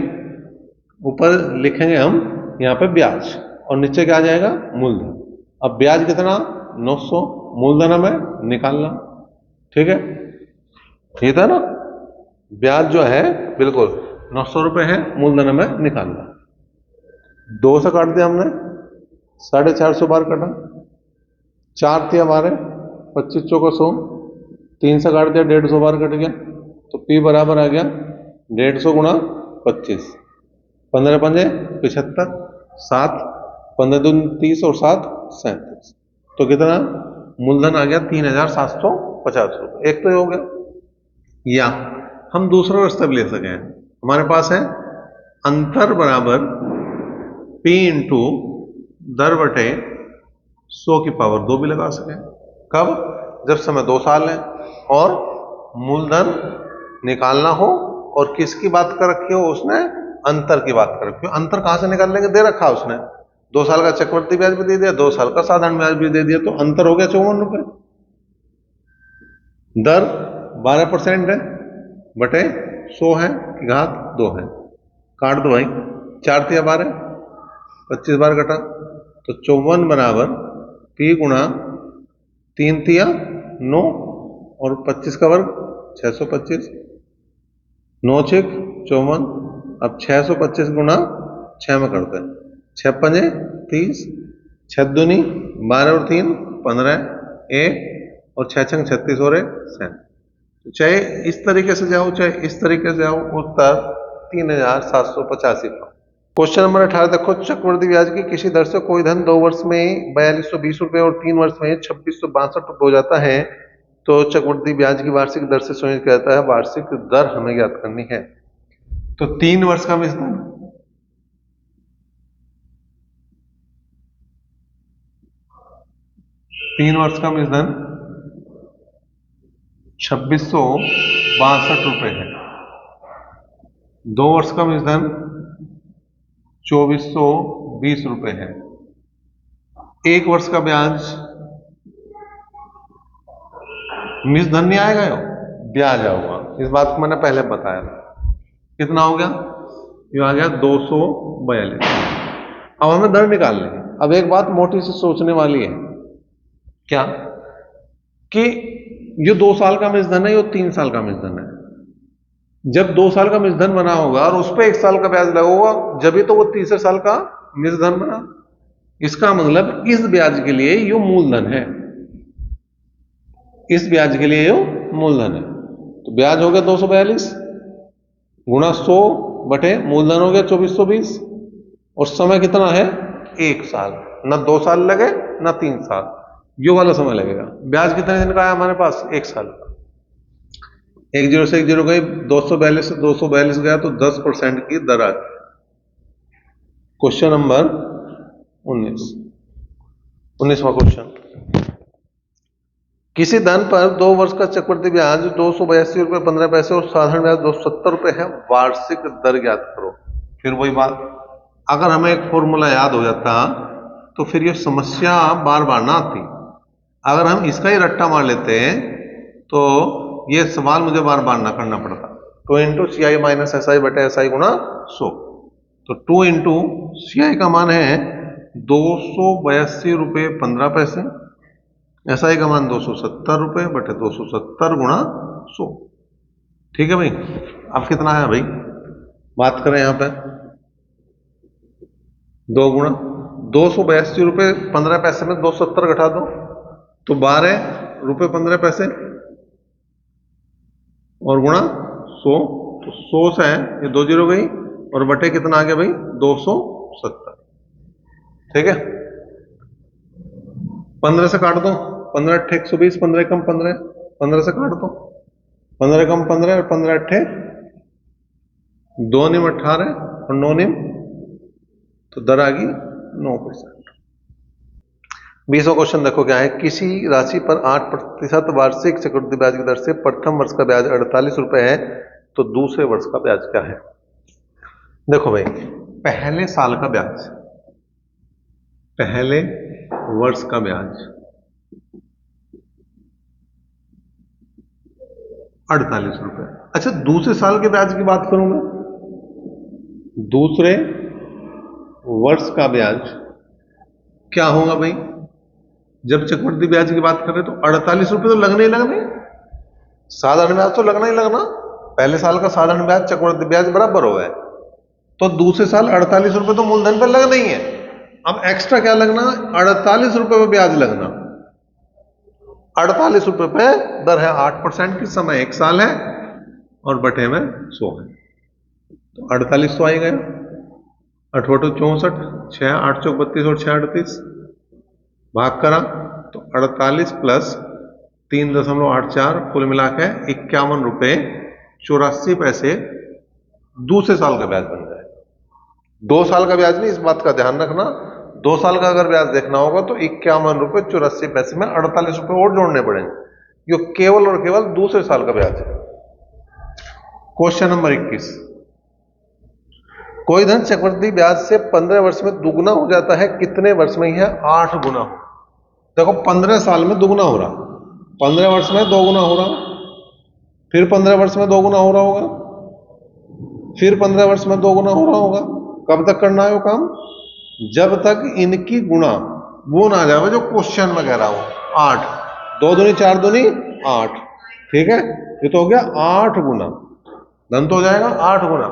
ऊपर लिखेंगे हम यहाँ पे ब्याज और नीचे क्या आ जाएगा? मूलधन। अब ब्याज कितना? 900, मूलधन हमें निकालना। ठीक है, ठीक था ना? ब्याज जो है बिल्कुल 900 रुपए है, मूलधन हमें निकालना। 2 से काट दिया हमने, 450 बार कटा, 4 थे हमारे, 25 चौका 100, 3 से काट दिया, 150 बार कट गया, तो P बराबर आ गया 150 गुणा 25, 15 पंजे 75, 7 15 दूनी 30 और 7 37। तो कितना मूलधन आ गया? 3750 रुपये। एक तो ये हो गया। या हम दूसरा रास्ता भी ले सके हैं। हमारे पास है अंतर बराबर P इंटू दर बटे 100 की पावर 2 भी लगा सके। कब? जब समय 2 साल है और मूलधन निकालना हो, और किसकी बात कर रखी हो उसने? अंतर की बात कर रखी हो। अंतर कहां से निकाल लेंगे? दे रखा है उसने, 2 साल का चक्रवृद्धि ब्याज भी दे दिया, 2 साल का साधारण ब्याज भी दे दिया, तो अंतर हो गया 54 रुपए। दर 12% है, बटे 100 है की घात 2 है। काट दो भाई, 4 तिया 12, 25 बार कटा, तो 54 बराबर P गुणा 3 तिया 9 और 25 का वर्ग 625, 9 6 54। अब 625 गुणा 6 में करते हैं, 6 पंजे 30, 6 दूनी 12 और 3 15, 1 और 6 छंग 36 और 7। चाहे इस तरीके से जाओ चाहे इस तरीके से जाओ, उत्तर 3785 का। क्वेश्चन नंबर 18 देखो, चक्रवृद्धि ब्याज की किसी दर से कोई धन 2 वर्ष में 4220 रुपए और 3 वर्ष में 2662 रुपए हो जाता है, तो चक्रवृद्धि ब्याज की वार्षिक दर से सुनिश्चित किया जाता है। वार्षिक दर हमें ज्ञात करनी है। तो 3 वर्ष का मिश्रण, 3 वर्ष का मिश्रण 2662 रुपए है। 2 वर्ष का मिश्रण 2420 रुपए है। 1 वर्ष का ब्याज, मिश्रण नहीं आएगा, यो ब्याज आऊंगा। इस बात को मैंने पहले बताया था। कितना हो गया? ये आ गया 242। अब हमें दर निकाल लेंगे। अब एक बात मोटी सी सोचने वाली है, क्या? कि ये 2 साल का मिश्रण है, ये 3 साल का मिश्रण है। जब 2 साल का मिश्रण बना होगा और उस पर 1 साल का ब्याज लगा होगा, जब तो वो तीसरे साल का मिश्रण बना। इसका मतलब इस ब्याज के लिए ये मूलधन है, इस ब्याज के लिए ये मूलधन है। तो ब्याज हो गया 242 गुणा 100 बटे मूलधन हो गया 2420, और समय कितना है? 1 साल। ना 2 साल लगे ना 3 साल, यो वाला समय लगेगा। ब्याज कितने दिन का है हमारे पास? 1 साल का। 1 0 से 1 0 गई, 242 से 242 गया, तो 10% की दर आ गई। क्वेश्चन नंबर 19वां क्वेश्चन, किसी धन पर 2 वर्ष का चक्रवृद्धि ब्याज 282 रुपये 15 पैसे और साधारण ब्याज 270 रुपये है, वार्षिक दर ज्ञात करो। फिर वही बात, अगर हमें एक फॉर्मूला याद हो जाता तो फिर ये समस्या बार बार ना आती। अगर हम इसका ही रट्टा मार लेते तो ये सवाल मुझे बार बार ना करना पड़ता। 2 into C I minus S I बटे एस आई गुणा 100। तो 2 इंटू सी आई का मान है 282 रुपये 15 पैसे, एस आई का मान 270 रुपये बटे 270 गुणा 100। ठीक है भाई। अब कितना है भाई? बात करें यहां पे 2 गुणा 282 रुपये 15 पैसे में 270 घटा दो तो 12 रुपये 15 पैसे और गुणा 100 तो 100 से है ये 2 जीरो गई और बटे कितना आ गया भाई 270। ठीक है 15 से काट दो 15 अट्ठे 120 15 कम 15 15 से काट दो 15 कम 15 और 15 अट्ठे 2 निम 18 और 9 निम तो दर आ गई 9%। 20वां क्वेश्चन देखो क्या है। किसी राशि पर 8% वार्षिक चक्रवृद्धि ब्याज की दर से प्रथम वर्ष का ब्याज 48 रुपए है तो दूसरे वर्ष का ब्याज क्या है। देखो भाई पहले साल का ब्याज पहले वर्ष का ब्याज 48 रुपए। अच्छा दूसरे साल के ब्याज की बात करूं मैं दूसरे वर्ष का ब्याज क्या होगा भाई। जब चक्रवृद्धि ब्याज की बात करें तो 48 रुपए तो लगने ही लगने साधारण ब्याज तो लगना ही लगना। पहले साल का साधारण ब्याज चक्रवृद्धि ब्याज बराबर हो गए तो दूसरे साल 48 रुपए तो मूलधन पर लगना ही है। अब एक्स्ट्रा क्या लगना 48 रुपए पे ब्याज लगना 48 रुपए पे दर है 8% की समय 1 साल है और बटे में 100 है तो 48 तो आ ही गया 8 बटे 64 6 8 चौक 32 और 6 38 भाग करा तो 48 प्लस 3.84 कुल मिला के 51 रुपए 84 पैसे दूसरे साल का ब्याज बन जाए। 2 साल का ब्याज नहीं इस बात का ध्यान रखना 2 साल का अगर ब्याज देखना होगा तो 51 रुपए 84 पैसे में 48 रुपए और जोड़ने पड़ेंगे जो केवल और केवल दूसरे साल का ब्याज है। क्वेश्चन नंबर 21 कोई धन चक्रवृद्धि ब्याज से 15 वर्ष में दुगना हो जाता है कितने वर्ष में यह 8 गुना। देखो 15 साल में दुगना हो रहा 15 वर्ष में 2 गुना हो रहा फिर 15 वर्ष में 2 गुना हो रहा होगा फिर 15 वर्ष में 2 गुना हो रहा होगा। कब तक करना है वो काम जब तक इनकी गुणा वो ना आ जाए जो क्वेश्चन में कह रहा हूं 8 2 दूनी 4 दूनी 8 ठीक है ये तो हो गया 8 गुना धन तो हो जाएगा 8 गुना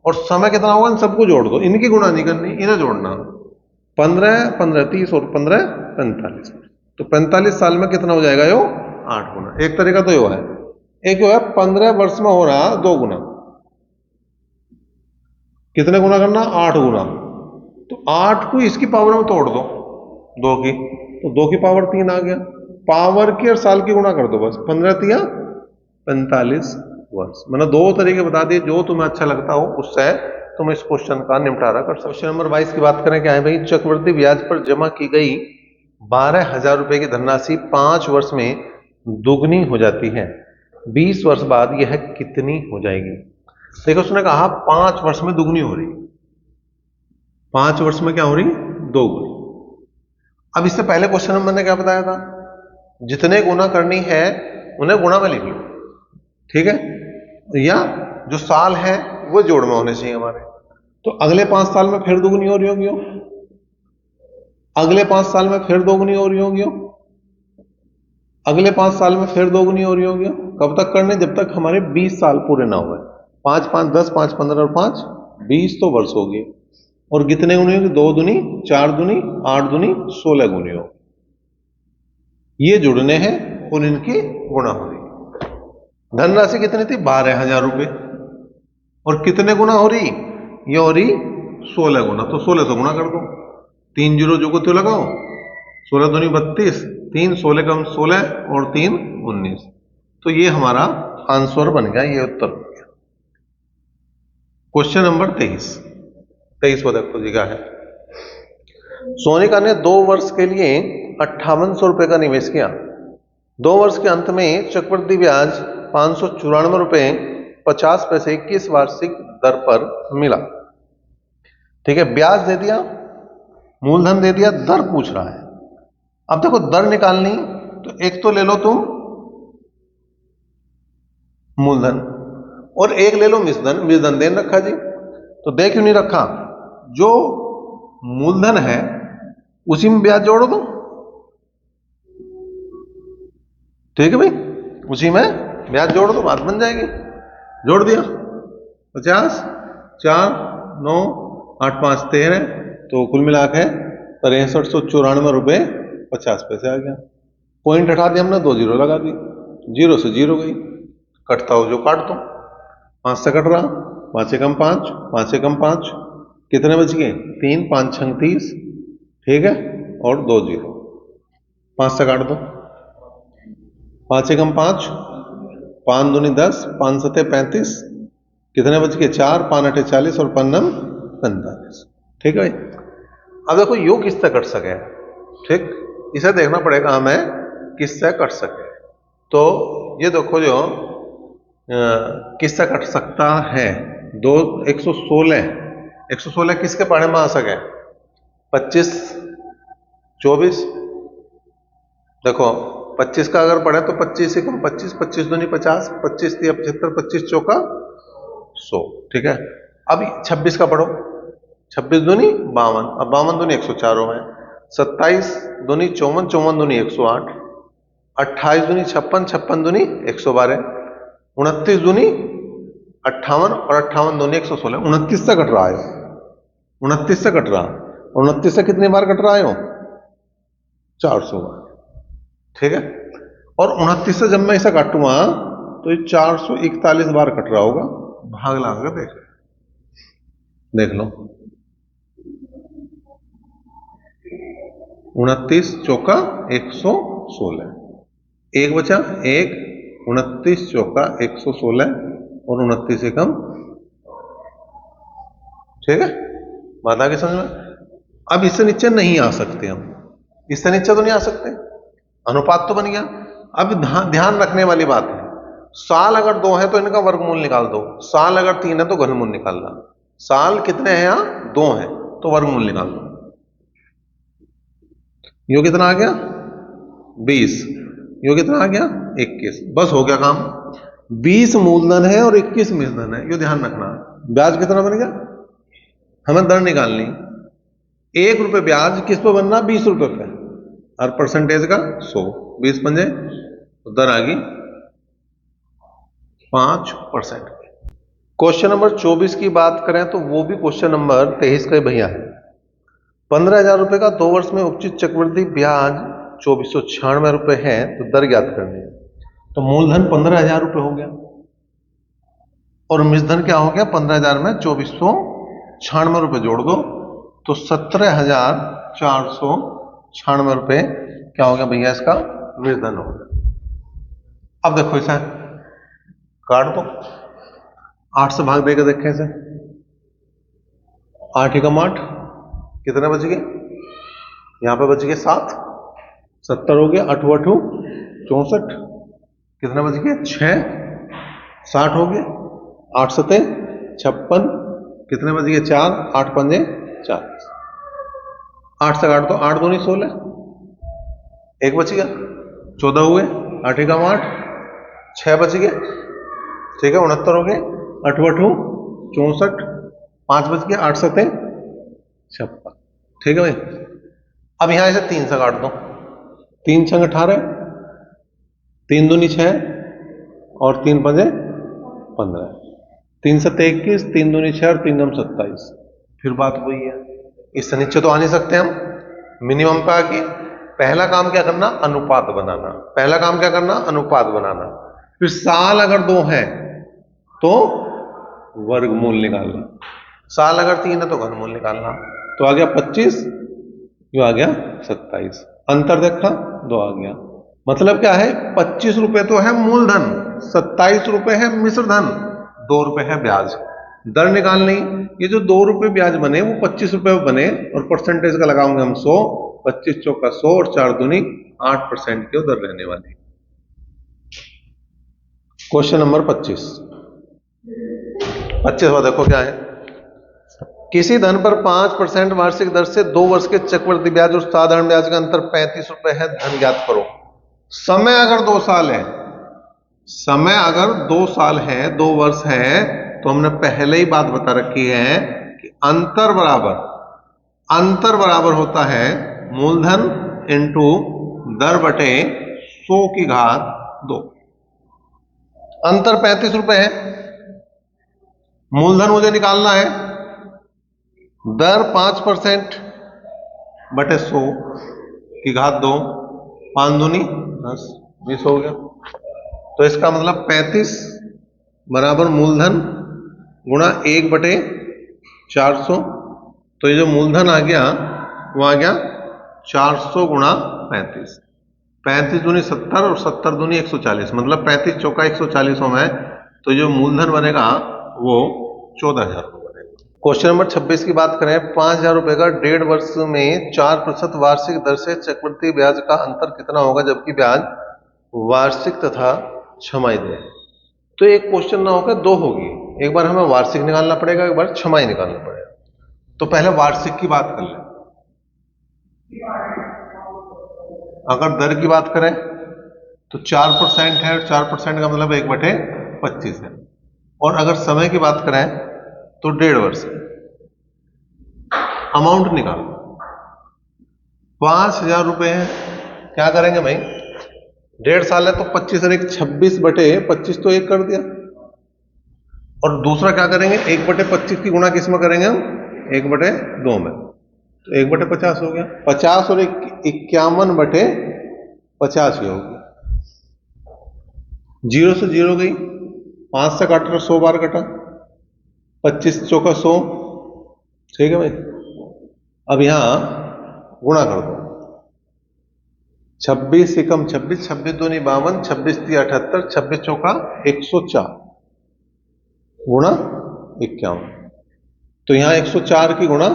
और समय कितना होगा इन सबको जोड़ दो इनकी गुणा नहीं करनी इन्हें जोड़ना 15 15 30 और 15 45 तो 45 साल में कितना हो जाएगा यो 8 गुना। एक तरीका तो यो है एक जो है 15 वर्ष में हो रहा 2 गुना कितने गुना करना 8 गुना तो 8 को इसकी पावर में तोड़ दो 2 की तो 2 की पावर 3 आ गया पावर की और साल की गुणा कर दो बस 15 तिया 45 वर्ष। मैंने 2 तरीके बता दिए जो तुम्हें अच्छा लगता हो उससे तुम इस क्वेश्चन का निपटारा कर सकते। क्वेश्चन नंबर 22 की बात करें क्या है भाई चक्रवृद्धि ब्याज पर जमा की गई 12,000 रुपए की धनराशि 5 वर्ष में दुगनी हो जाती है 20 वर्ष बाद यह कितनी हो जाएगी। देखो उसने कहा 5 वर्ष में दुगनी हो रही 5 वर्ष में क्या हो रही 2 गुनी। अब इससे पहले क्वेश्चन में मैंने क्या बताया था जितने गुना करनी है उन्हें गुणा में लिख लो ठीक है या जो साल है वो जोड़ में होने चाहिए हमारे। तो अगले 5 साल में फिर दुगनी हो रही होगी अगले 5 साल में फिर दोगुनी हो रही होगी अगले 5 साल में फिर दोगुनी हो रही होगी। कब तक करने जब तक हमारे 20 साल पूरे ना हुए 5 5 10 5 15 और 5 20 तो वर्ष हो गए और कितने गुनी होगी 2 दूनी 4 दूनी 8 दूनी 16 गुनी हो ये जुड़ने हैं और इनकी गुणा हो रही। धनराशि कितनी थी 12,000 रुपए और कितने गुना हो रही ये हो रही 16 गुना तो 16 से गुणा कर दो 3 जीरो जो को तो लगाओ 16 दूनी 32 3 16 कम 16 और 3 19 तो ये हमारा आंसर बन गया ये उत्तर बन गया। क्वेश्चन नंबर 23 को देखो जी क्या है। सोनिका ने 2 वर्ष के लिए 5800 रुपए का निवेश किया 2 वर्ष के अंत में चक्रवृद्धि ब्याज 594 रुपए 50 पैसे किस वार्षिक दर पर मिला। ठीक है ब्याज दे दिया मूलधन दे दिया दर पूछ रहा है। अब देखो दर निकालनी तो एक तो ले लो तुम मूलधन और एक ले लो मिश्रधन दे रखा जी तो दे क्यों नहीं रखा जो मूलधन है उसी में ब्याज जोड़ दो ठीक है भाई उसी में ब्याज जोड़ दो बात बन जाएगी। जोड़ दिया 50 4 9 8 5 13, तो कुल मिला के 6394.50 आ गया। पॉइंट हटा दिया हमने, 2 जीरो लगा दी, जीरो से जीरो गई, कटता हो जो काट दो। 5 से कट रहा, 5 एकम 5, 5 एकम 5, कितने बच गए? 3 5 6 30, ठीक है, और 2 जीरो। 5 से काट दो, 5 एकम 5, 5 दूनी 10, 5 सते 35, कितने बच गए? 4 5 अठे 40 और 5 नम 45, ठीक है भाई। अब देखो यो किससे कट सके, ठीक, इसे देखना पड़ेगा हमें किससे कट सके। तो ये देखो जो किससे कट सकता है, 116 किसके पढ़े में आ सके? 25 24, देखो 25 का अगर पढ़े तो 25 से कम 25, 25 दूनी 50, 25 3 75, 25 चौका 100, ठीक है। अब 26 का पढ़ो, 26 दूनी 52, अब 52 दूनी 104 हो गए, 27 दूनी 54, 54 दूनी 108, 28 दूनी 56, 56 दूनी 112, 29 दूनी 58 और 58 दूनी 116, 29 से कट रहा है, 29 से कट रहा, 29 से कितनी बार कट रहा है? 400 बार, ठीक है। और 29 से जब मैं इसे काटूंगा तो ये 441 बार कट रहा होगा, भाग लगा देख लो, 29 चौका 116, एक बचा, एक, 29 चौका 116 और 29 एकम, ठीक है, बात आगे समझ में। अब इससे नीचे नहीं आ सकते हम, इससे नीचे तो नहीं आ सकते, अनुपात तो बन गया। अब ध्यान रखने वाली बात है, साल अगर 2 है तो इनका वर्गमूल निकाल दो, साल अगर 3 है तो घनमूल निकालना। साल कितने हैं? यहां 2 है तो वर्गमूल निकाल दो, यो कितना आ गया? 20, यो कितना आ गया? 21, बस हो गया काम। 20 मूलधन है और 21 मिश्रधन है, यो ध्यान रखना। ब्याज कितना बन गया? हमें दर निकालनी, 1 रुपए ब्याज किस पे बनना? 20 रुपए पे, और परसेंटेज का 100, 20 पंजे तो दर आ गई 5%। क्वेश्चन नंबर 24 की बात करें तो वो भी क्वेश्चन नंबर 23 का भैया है। 15,000 रुपए का 2 वर्ष में उपचित चक्रवृद्धि ब्याज 2496 रुपए है, तो दर ज्ञात करनी है। तो मूलधन 15,000 रुपए हो गया और मिश्रधन क्या हो गया? 15,000 में 2496 रुपए जोड़ दो तो 17,496 रुपए क्या हो गया भैया? इसका मिश्रधन हो गया। अब देखो इसे काट दो, 8 से भाग देकर देखें इसे, 8 एकम 8, कितने बच गए? यहां पे बच गए 7, 70 हो गया, 8 8 64, कितने बच गए? 6, 60 हो गए, 8 7 56, कितने बच गए? 4, 8 5 40, 8 से काट दो, 8 दूनी 16, एक बच गया, 14 हुए, 8 एकम 8, 6 बच गए, ठीक है, 69 हो गए, 8 8 64, 5 बच गया, 8 7 56, ठीक है भाई। अब यहां से 3 से काट दो, 3 छंग 18, 3 दूनी 6 और 3 पंजे 15, 3 7 21, 3 दूनी 6 और 3 नम 27, फिर बात वही है, इससे नीचे तो आ नहीं सकते हम, मिनिमम पे आके पहला काम क्या करना? अनुपात बनाना, पहला काम क्या करना? अनुपात बनाना। फिर साल अगर 2 है तो वर्गमूल निकालना, साल अगर 3 है तो घनमूल निकालना, तो आ गया 25, यो आ गया 27, अंतर देखा 2 आ गया। मतलब क्या है? 25 रुपए तो है मूलधन, 27 रुपए है मिश्रधन, 2 रुपए है ब्याज। दर निकालनी, ये जो 2 रुपए ब्याज बने वो 25 रुपए बने और परसेंटेज का लगाओगे हम 100, 25 चौका 100 और 4 दूनी 8% की दर रहने वाली। क्वेश्चन नंबर 25 देखो क्या है, किसी धन पर 5% वार्षिक दर से 2 वर्ष के चक्रवृद्धि ब्याज और साधारण ब्याज का अंतर 35 रुपए है, धन ज्ञात करो। समय अगर 2 साल है, समय अगर 2 साल है, 2 वर्ष है, तो हमने पहले ही बात बता रखी है कि अंतर बराबर होता है मूलधन इंटू दर बटे 100 की घात 2। अंतर 35 रुपए है, मूलधन मुझे निकालना है, दर 5% बटे 100 की घात 2, 5 दूनी 10, 20 हो गया। तो इसका मतलब 35 बराबर मूलधन गुणा 1/400। तो ये जो मूलधन आ गया वो आ गया 400 गुणा 35। 35 दूनी 70 और 70 दूनी 140, मतलब 35 चौका 140 में, तो जो मूलधन बनेगा वो 14,000 बनेगा। क्वेश्चन नंबर 26 की बात करें, 5,000 रुपए का 1.5 वर्ष में 4% वार्षिक दर से चक्रवृद्धि ब्याज का अंतर कितना होगा जबकि ब्याज वार्षिक तथा छमाही दे। तो एक क्वेश्चन ना होकर दो होगी, एक बार हमें वार्षिक निकालना पड़ेगा, एक बार छमाही निकालना पड़ेगा। तो पहले वार्षिक की बात कर लें। अगर दर की बात करें तो 4% है, 4% का मतलब 1/25 है। और अगर समय की बात करें तो 1.5 वर्ष है। अमाउंट निकालो, 5,000 रुपए है। क्या करेंगे भाई, 1.5 साल है तो 25 और 1 26/25, तो 1 कर दिया। और दूसरा क्या करेंगे, 1/25 की गुणा किस में करेंगे हम, 1/2 में, तो 1/50 हो गया। 50 और 51/50 ही होगी। 0 से 0 गई, 5 से काट रहा, 100 बार कटा, 25 चौका 100, ठीक है भाई। अब यहां गुणा कर दो, 26 एकम 26, 26 दूनी 52, 26 × 78, 26 चौका 104 गुणा 51। तो यहां 104 की गुणा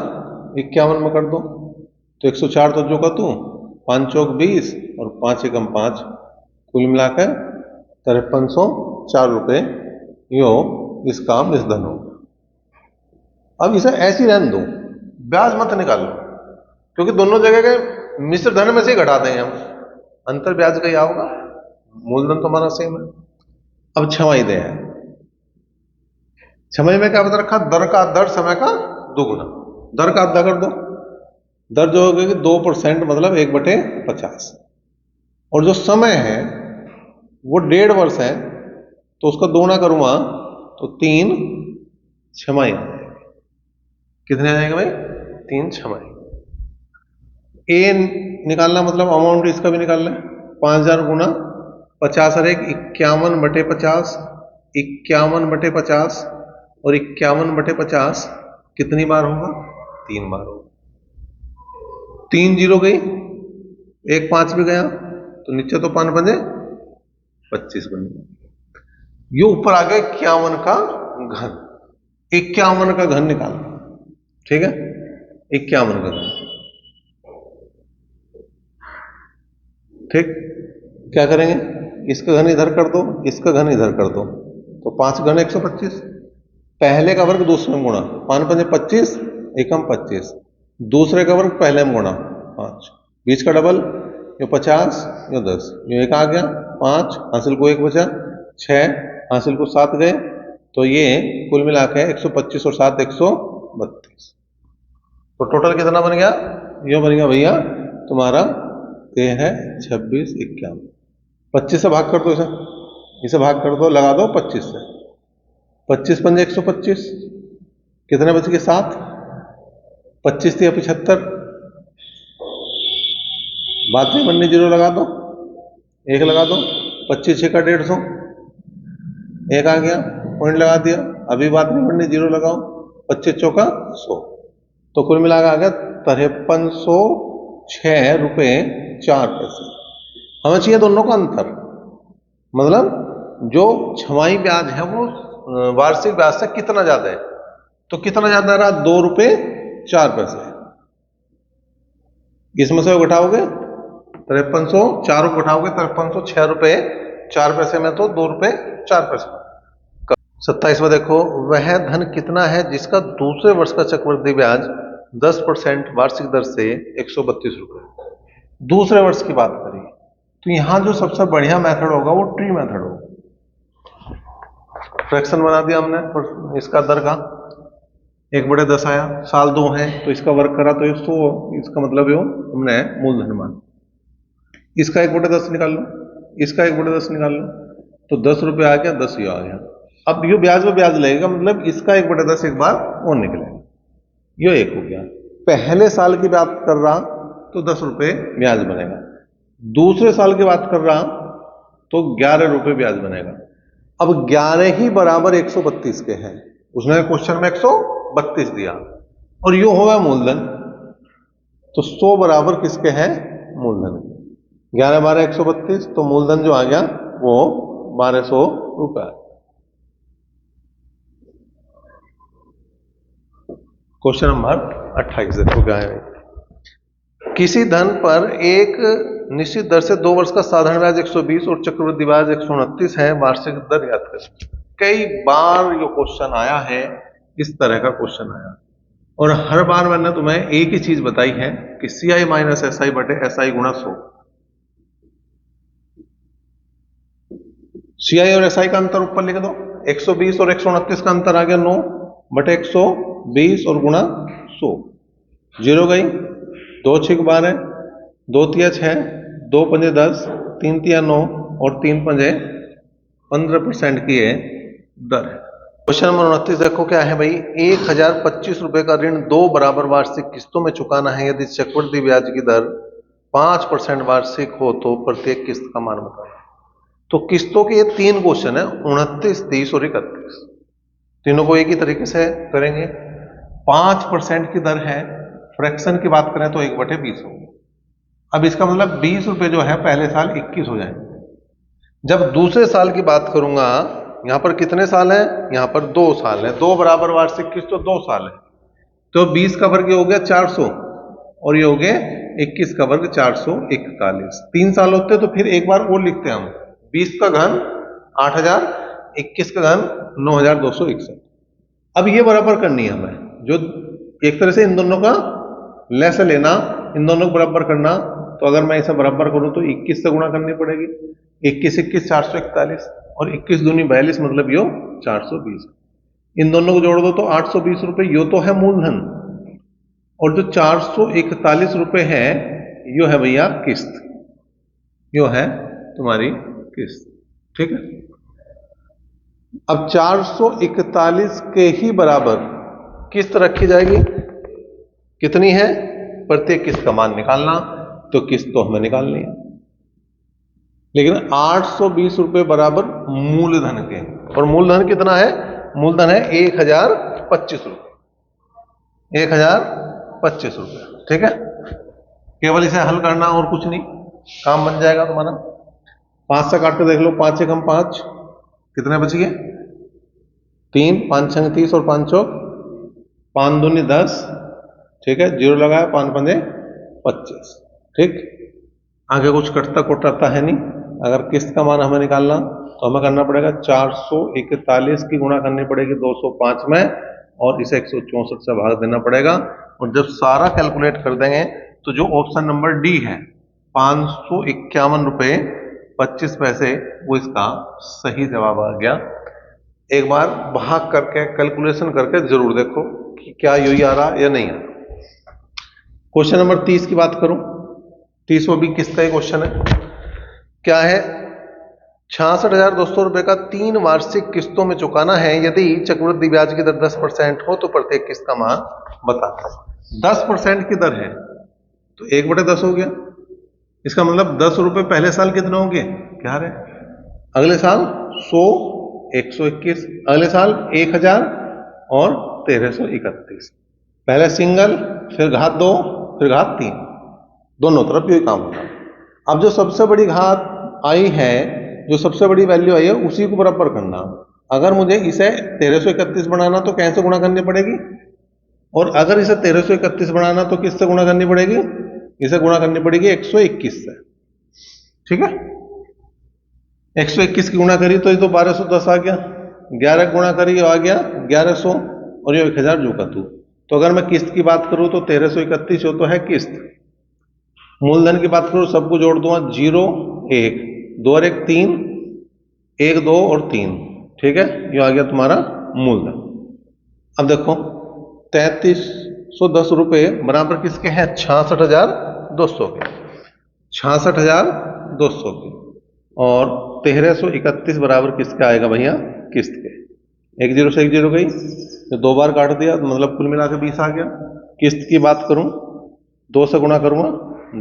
51 में कर दो, तो 104 तो जो का तू, 5 चौक 20 और 5 एकम 5, कुल मिलाकर 5304 रुपए यो इसका मिसधन हो। अब इसे ऐसी रहने दो, ब्याज मत निकालो, क्योंकि दोनों जगह के मिश्र धन में से ही घटा देंगे हम, अंतर ब्याज का ही आओगा, मूलधन तो हमारा सेम है। अब छमाही दे है, छमाही में क्या बता रखा, दर का दर समय का दुगुना, दर का आधा कर दो, दर जो होगी 2% मतलब 1/50, और जो समय है वो 1.5 वर्ष है, तो उसका दोगुना करूंगा तो 3 छमाही। कितने आ जाएगा भाई, 3 छमाही। ए निकालना मतलब अमाउंट इसका भी निकालना है, 5,000 गुना 50 और 1 51/50, 51/50 और 51/50 कितनी बार होगा, 3 बार होगा। 3 जीरो गई, 1 5 भी गया, तो नीचे तो 5 बने 25 बन गया। ये ऊपर आ गया 51 का घन, 51 का घन निकालना, ठीक है, 51 का घन। ठीक, क्या करेंगे, इसका घन इधर कर दो, इसका घन इधर कर दो, तो 5 घन 125, पहले का वर्ग दूसरे में गुणा, 5 पंजे 25 एकम 25, दूसरे का वर्ग पहले में गुणा 5, बीच का डबल, ये 50 ये 10, ये 1 आ गया, 5 हासिल को 1 बचा, 6 हासिल को 7 गए, तो ये कुल मिला के 125 और 7 132। तो टोटल कितना बन गया, ये बन गया भैया तुम्हारा, ये है 26 51। 25 से भाग कर दो, इसे भाग कर दो, लगा दो 25 से, 25 पंजे 125, कितने बच गए 7, 25 थी 75, बात नहीं बननी, 0 लगा दो, 1 लगा दो, 25 6 का 150, 1 आ गया, पॉइंट लगा दिया, अभी बात नहीं बननी, 0 लगाओ, 25 चौका 100, तो कुल मिला के आ गया 5306 रुपए 4 पैसे। हमें चाहिए दोनों का अंतर, मतलब जो छमाही ब्याज है वो वार्षिक ब्याज से कितना ज्यादा है, तो कितना ज्यादा रहा, 2 रुपए 4 पैसे। इसमें से घटाओगे 5300, 4 घटाओगे 5306 रुपए 4 पैसे में, तो 2 रुपए 4 पैसे। 27वां देखो, वह धन कितना है जिसका दूसरे वर्ष का चक्रवृद्धि ब्याज 10% वार्षिक दर से 132 रुपए। दूसरे वर्ष की बात करें तो यहां जो सबसे बढ़िया मेथड होगा वो ट्री मेथड होगा। फ्रैक्शन बना दिया हमने, इसका दर का 1/10 आया, साल 2 है तो इसका वर्ग करा तो 100, इसका मतलब ये हमने मूलधन मान। इसका 1/10 निकाल लो, इसका 1/10 निकाल लो, तो 10 रुपये आ गया, 10 ये आ गया। अब यो ब्याज में ब्याज लगेगा, मतलब इसका 1/10 एक बार और निकलेगा, यो एक हो गया। पहले साल की बात कर रहा तो 10 रुपए ब्याज बनेगा, दूसरे साल की बात कर रहा तो 11 रुपए ब्याज बनेगा। अब 11 ही बराबर 132 के हैं, उसने क्वेश्चन में 132 दिया और यो होगा मूलधन, तो 100 बराबर किसके हैं? मूलधन। 11 12 132, तो मूलधन जो आ गया वो 1200 रुपए। क्वेश्चन नंबर 28 देखो क्या है। किसी धन पर एक निश्चित दर से 2 वर्ष का साधारण ब्याज 120 और चक्रवृद्धि ब्याज 129 है, वार्षिक दर याद करें। कई बार ये क्वेश्चन आया है, इस तरह का क्वेश्चन आया, और हर बार मैंने तुम्हें एक ही चीज बताई है कि CI माइनस SI बटे SI गुणा 100। CI और SI का अंतर ऊपर लिख दो, 120 और 129 का अंतर आ गया 9 बटे 120 और गुणा 100, 0 गई, 2 6 12, 2 तिया 6, 2 पंजे 10, 3 तिया 9 और 3 पंजे 15% की है दर है। क्वेश्चन नंबर 29 देखो क्या है भाई। 1025 रुपए का ऋण 2 बराबर वार्षिक किस्तों में चुकाना है। यदि चक्रवृद्धि ब्याज की दर 5% वार्षिक हो तो प्रत्येक किस्त का मान बताओ। तो किस्तों के ये 3 क्वेश्चन है, 29, 30 और 31। तीनों को एक ही तरीके से करेंगे। 5% की दर है, फ्रैक्शन की बात करें तो 1/20 होगी। अब इसका मतलब 20 रुपए जो है पहले साल 21 हो जाएंगे। जब दूसरे साल की बात करूंगा, यहां पर कितने साल है? यहां पर 2 साल है, 2 बराबर वार्षिक किस्त तो 2 साल है, तो 20 का वर्ग हो गया 400 और ये हो गया 21 का वर्ग 441। 3 साल होते तो फिर एक बार और लिखते हैं हम, 20 का घन 8000, 21 का घन 9261। अब ये बराबर करनी है हमें, जो एक तरह से इन दोनों का लैस लेना, इन दोनों को बराबर करना। तो अगर मैं इसे बराबर करूं तो 21 से गुणा करनी पड़ेगी, 21 21 441 और 21 दूनी 42, मतलब यो 420। इन दोनों को जोड़ दो तो 820 रुपए, यो तो है मूलधन, और जो 441 रुपए है यो है भैया किस्त, यो है तुम्हारी किस्त। ठीक है, अब 441 के ही बराबर किस्त रखी जाएगी, कितनी है? प्रत्येक किस्त का मान निकालना, तो किस्त तो हमें निकालनी है, लेकिन 820 रुपए बराबर मूलधन के, और मूलधन कितना है? मूलधन है 1025 रुपए, 1025 रुपए। ठीक है, केवल इसे हल करना और कुछ नहीं, काम बन जाएगा तुम्हारा। 5 से काट के देख लो, 5 से कम 5, कितने बच गए? 3, 5 छंग 30 और 5 चौक 5 दूनी 10। ठीक है, 0 लगाया, 5 पंजे 25। ठीक, आगे कुछ कटता कोटाता है नहीं। अगर किस्त का मान हमें निकालना तो हमें करना पड़ेगा 441 की गुणा करनी पड़ेगी 205 में, और इसे 164 से भाग देना पड़ेगा। और जब सारा कैलकुलेट कर देंगे तो जो ऑप्शन नंबर डी है 551 रुपए 25 पैसे, वो इसका सही जवाब आ गया। एक बार भाग करके कैलकुलेशन करके जरूर देखो कि क्या यही आ रहा या नहीं आ रहा। क्वेश्चन नंबर 30 की बात करूं, 30 वो भी किस्त का क्वेश्चन है। क्या है? 66,200 रुपए का 3 वार्षिक किस्तों में चुकाना है। यदि चक्रवृद्धि ब्याज की दर 10% हो तो प्रत्येक किस्त का मान बता। 10% की दर है तो 1/10 हो गया। इसका मतलब 10 रुपए पहले साल कितने होंगे? क्या है? अगले साल 100, 121, अगले साल 1000 और 1331। पहले सिंगल, फिर घात 2, फिर घात 3, दोनों तरफ यही काम होगा। अब जो सबसे बड़ी घात आई है, जो सबसे बड़ी वैल्यू आई है, उसी को बराबर करना। अगर मुझे इसे 1331 बनाना तो कैसे गुणा करनी पड़ेगी, और अगर इसे 1331 बनाना तो किससे गुणा करनी पड़ेगी? इसे गुणा करनी पड़ेगी 121 से। ठीक है, 121 की गुणा करी तो ये तो 1210 आ गया, 11 गुणा करी आ गया 1100, और ये 1000 जो का तू। तो अगर मैं किस्त की बात करूं तो 1331 हो तो है किस्त। मूलधन की बात करूं, सबको जोड़ दूंगा, 0 1, 2 और 1 3, 1 2 और 3। ठीक है, ये आ गया तुम्हारा मूलधन। अब देखो 3310 रुपए बराबर किसके हैं? 66,200 के, 66,200 के, और 1331 बराबर किसके आएगा भैया? किस्त के। एक जीरो से एक जीरो गई, तो 2 बार काट दिया, मतलब कुल मिला के 20 आ गया। किस्त की बात करूं, 2 से गुणा करूंगा,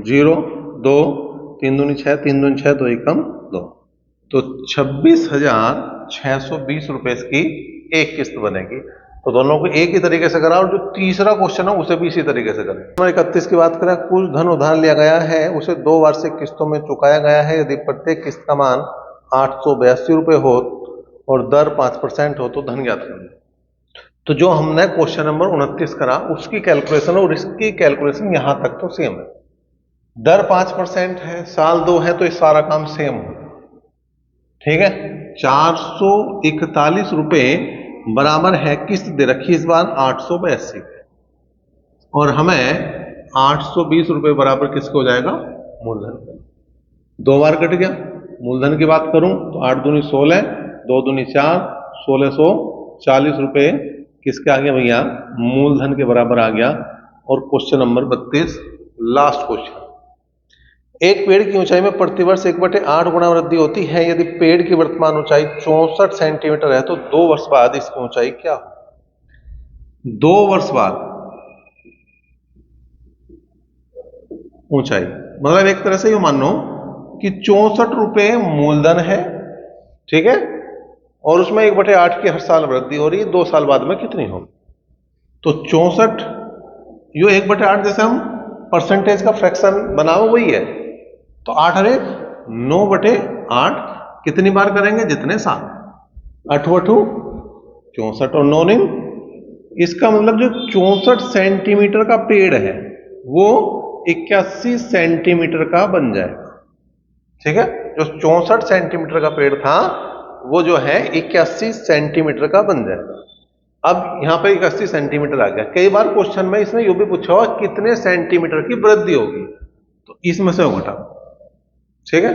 0 2 3 दूनी 6, 3 दूनी 6, 2 एकम 2, तो 26,620 रुपए की एक किस्त बनेगी। तो दोनों को एक ही तरीके से करा, और जो तीसरा क्वेश्चन है उसे भी इसी तरीके से करें। नंबर 31 की बात करें, कुछ धन उधार लिया गया है, उसे 2 वार्षिक किस्तों में चुकाया गया है। यदि प्रत्येक किस्त का मान 882 रुपए हो और दर 5% हो तो धन ज्ञात करें। तो जो हमने क्वेश्चन नंबर 29 करा उसकी कैलकुलेशन और इसकी कैलकुलेशन यहां तक तो सेम है। दर 5% है, साल 2 है, तो ये सारा काम सेम हो, ठीक है। 441 रुपए बराबर है किस्त दे रखी इस बार 882, और हमें 820 रुपए बराबर किसको हो जाएगा, मूलधन। 2 बार कट गया। मूलधन की बात करूं तो 8 दूनी 16, 2 दूनी 4, 1640 रुपए किसके आ गया भैया, मूलधन के बराबर आ गया। और क्वेश्चन नंबर 32 लास्ट क्वेश्चन, एक पेड़ की ऊंचाई में प्रतिवर्ष 1/8 गुना वृद्धि होती है। यदि पेड़ की वर्तमान ऊंचाई 64 सेंटीमीटर है तो 2 वर्ष बाद इसकी ऊंचाई क्या हो। 2 वर्ष बाद ऊंचाई, मतलब एक तरह से ये मान लो कि 64 रुपए मूलधन है, ठीक है, और उसमें 1/8 की हर साल वृद्धि हो रही है, 2 साल बाद में कितनी होगी। तो 64, यो 1/8 जैसे हम परसेंटेज का फ्रैक्शन बनाओ वही है, तो 8 और 1 9/8, कितनी बार करेंगे, जितने साल, 8 8 64 और 9 9, इसका मतलब जो 64 सेंटीमीटर का पेड़ है वो 81 सेंटीमीटर का बन जाएगा, ठीक है। जो 64 सेंटीमीटर का पेड़ था वो जो है 81 सेंटीमीटर का बन जाएगा। अब यहां पे 81 सेंटीमीटर आ गया। कई बार क्वेश्चन में इसने यू भी पूछा हुआ कितने सेंटीमीटर की वृद्धि होगी, तो इसमें से घटा, ठीक है।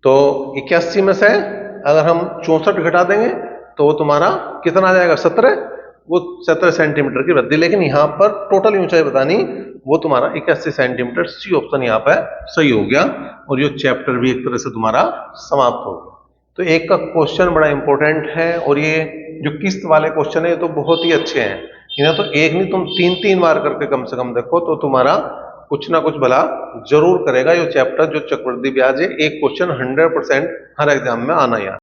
तो 81 में से अगर हम 64 घटा देंगे तो वो तुम्हारा कितना आ जाएगा, 17, वो 17 सेंटीमीटर की वृद्धि। लेकिन यहां पर टोटल ऊंचाई बतानी, वो तुम्हारा 81 सेंटीमीटर, सी ऑप्शन यहां पर सही हो गया, और ये चैप्टर भी एक तरह से तुम्हारा समाप्त हो गया। तो एक का क्वेश्चन बड़ा इंपॉर्टेंट है, और ये जो किस्त वाले क्वेश्चन है ये तो बहुत ही अच्छे हैं। इन्हें तो एक नहीं तुम 3 बार करके कम से कम देखो तो तुम्हारा कुछ ना कुछ भला जरूर करेगा। ये चैप्टर जो चक्रवृद्धि ब्याज है, एक क्वेश्चन 100% हर एग्जाम में आना ही आना।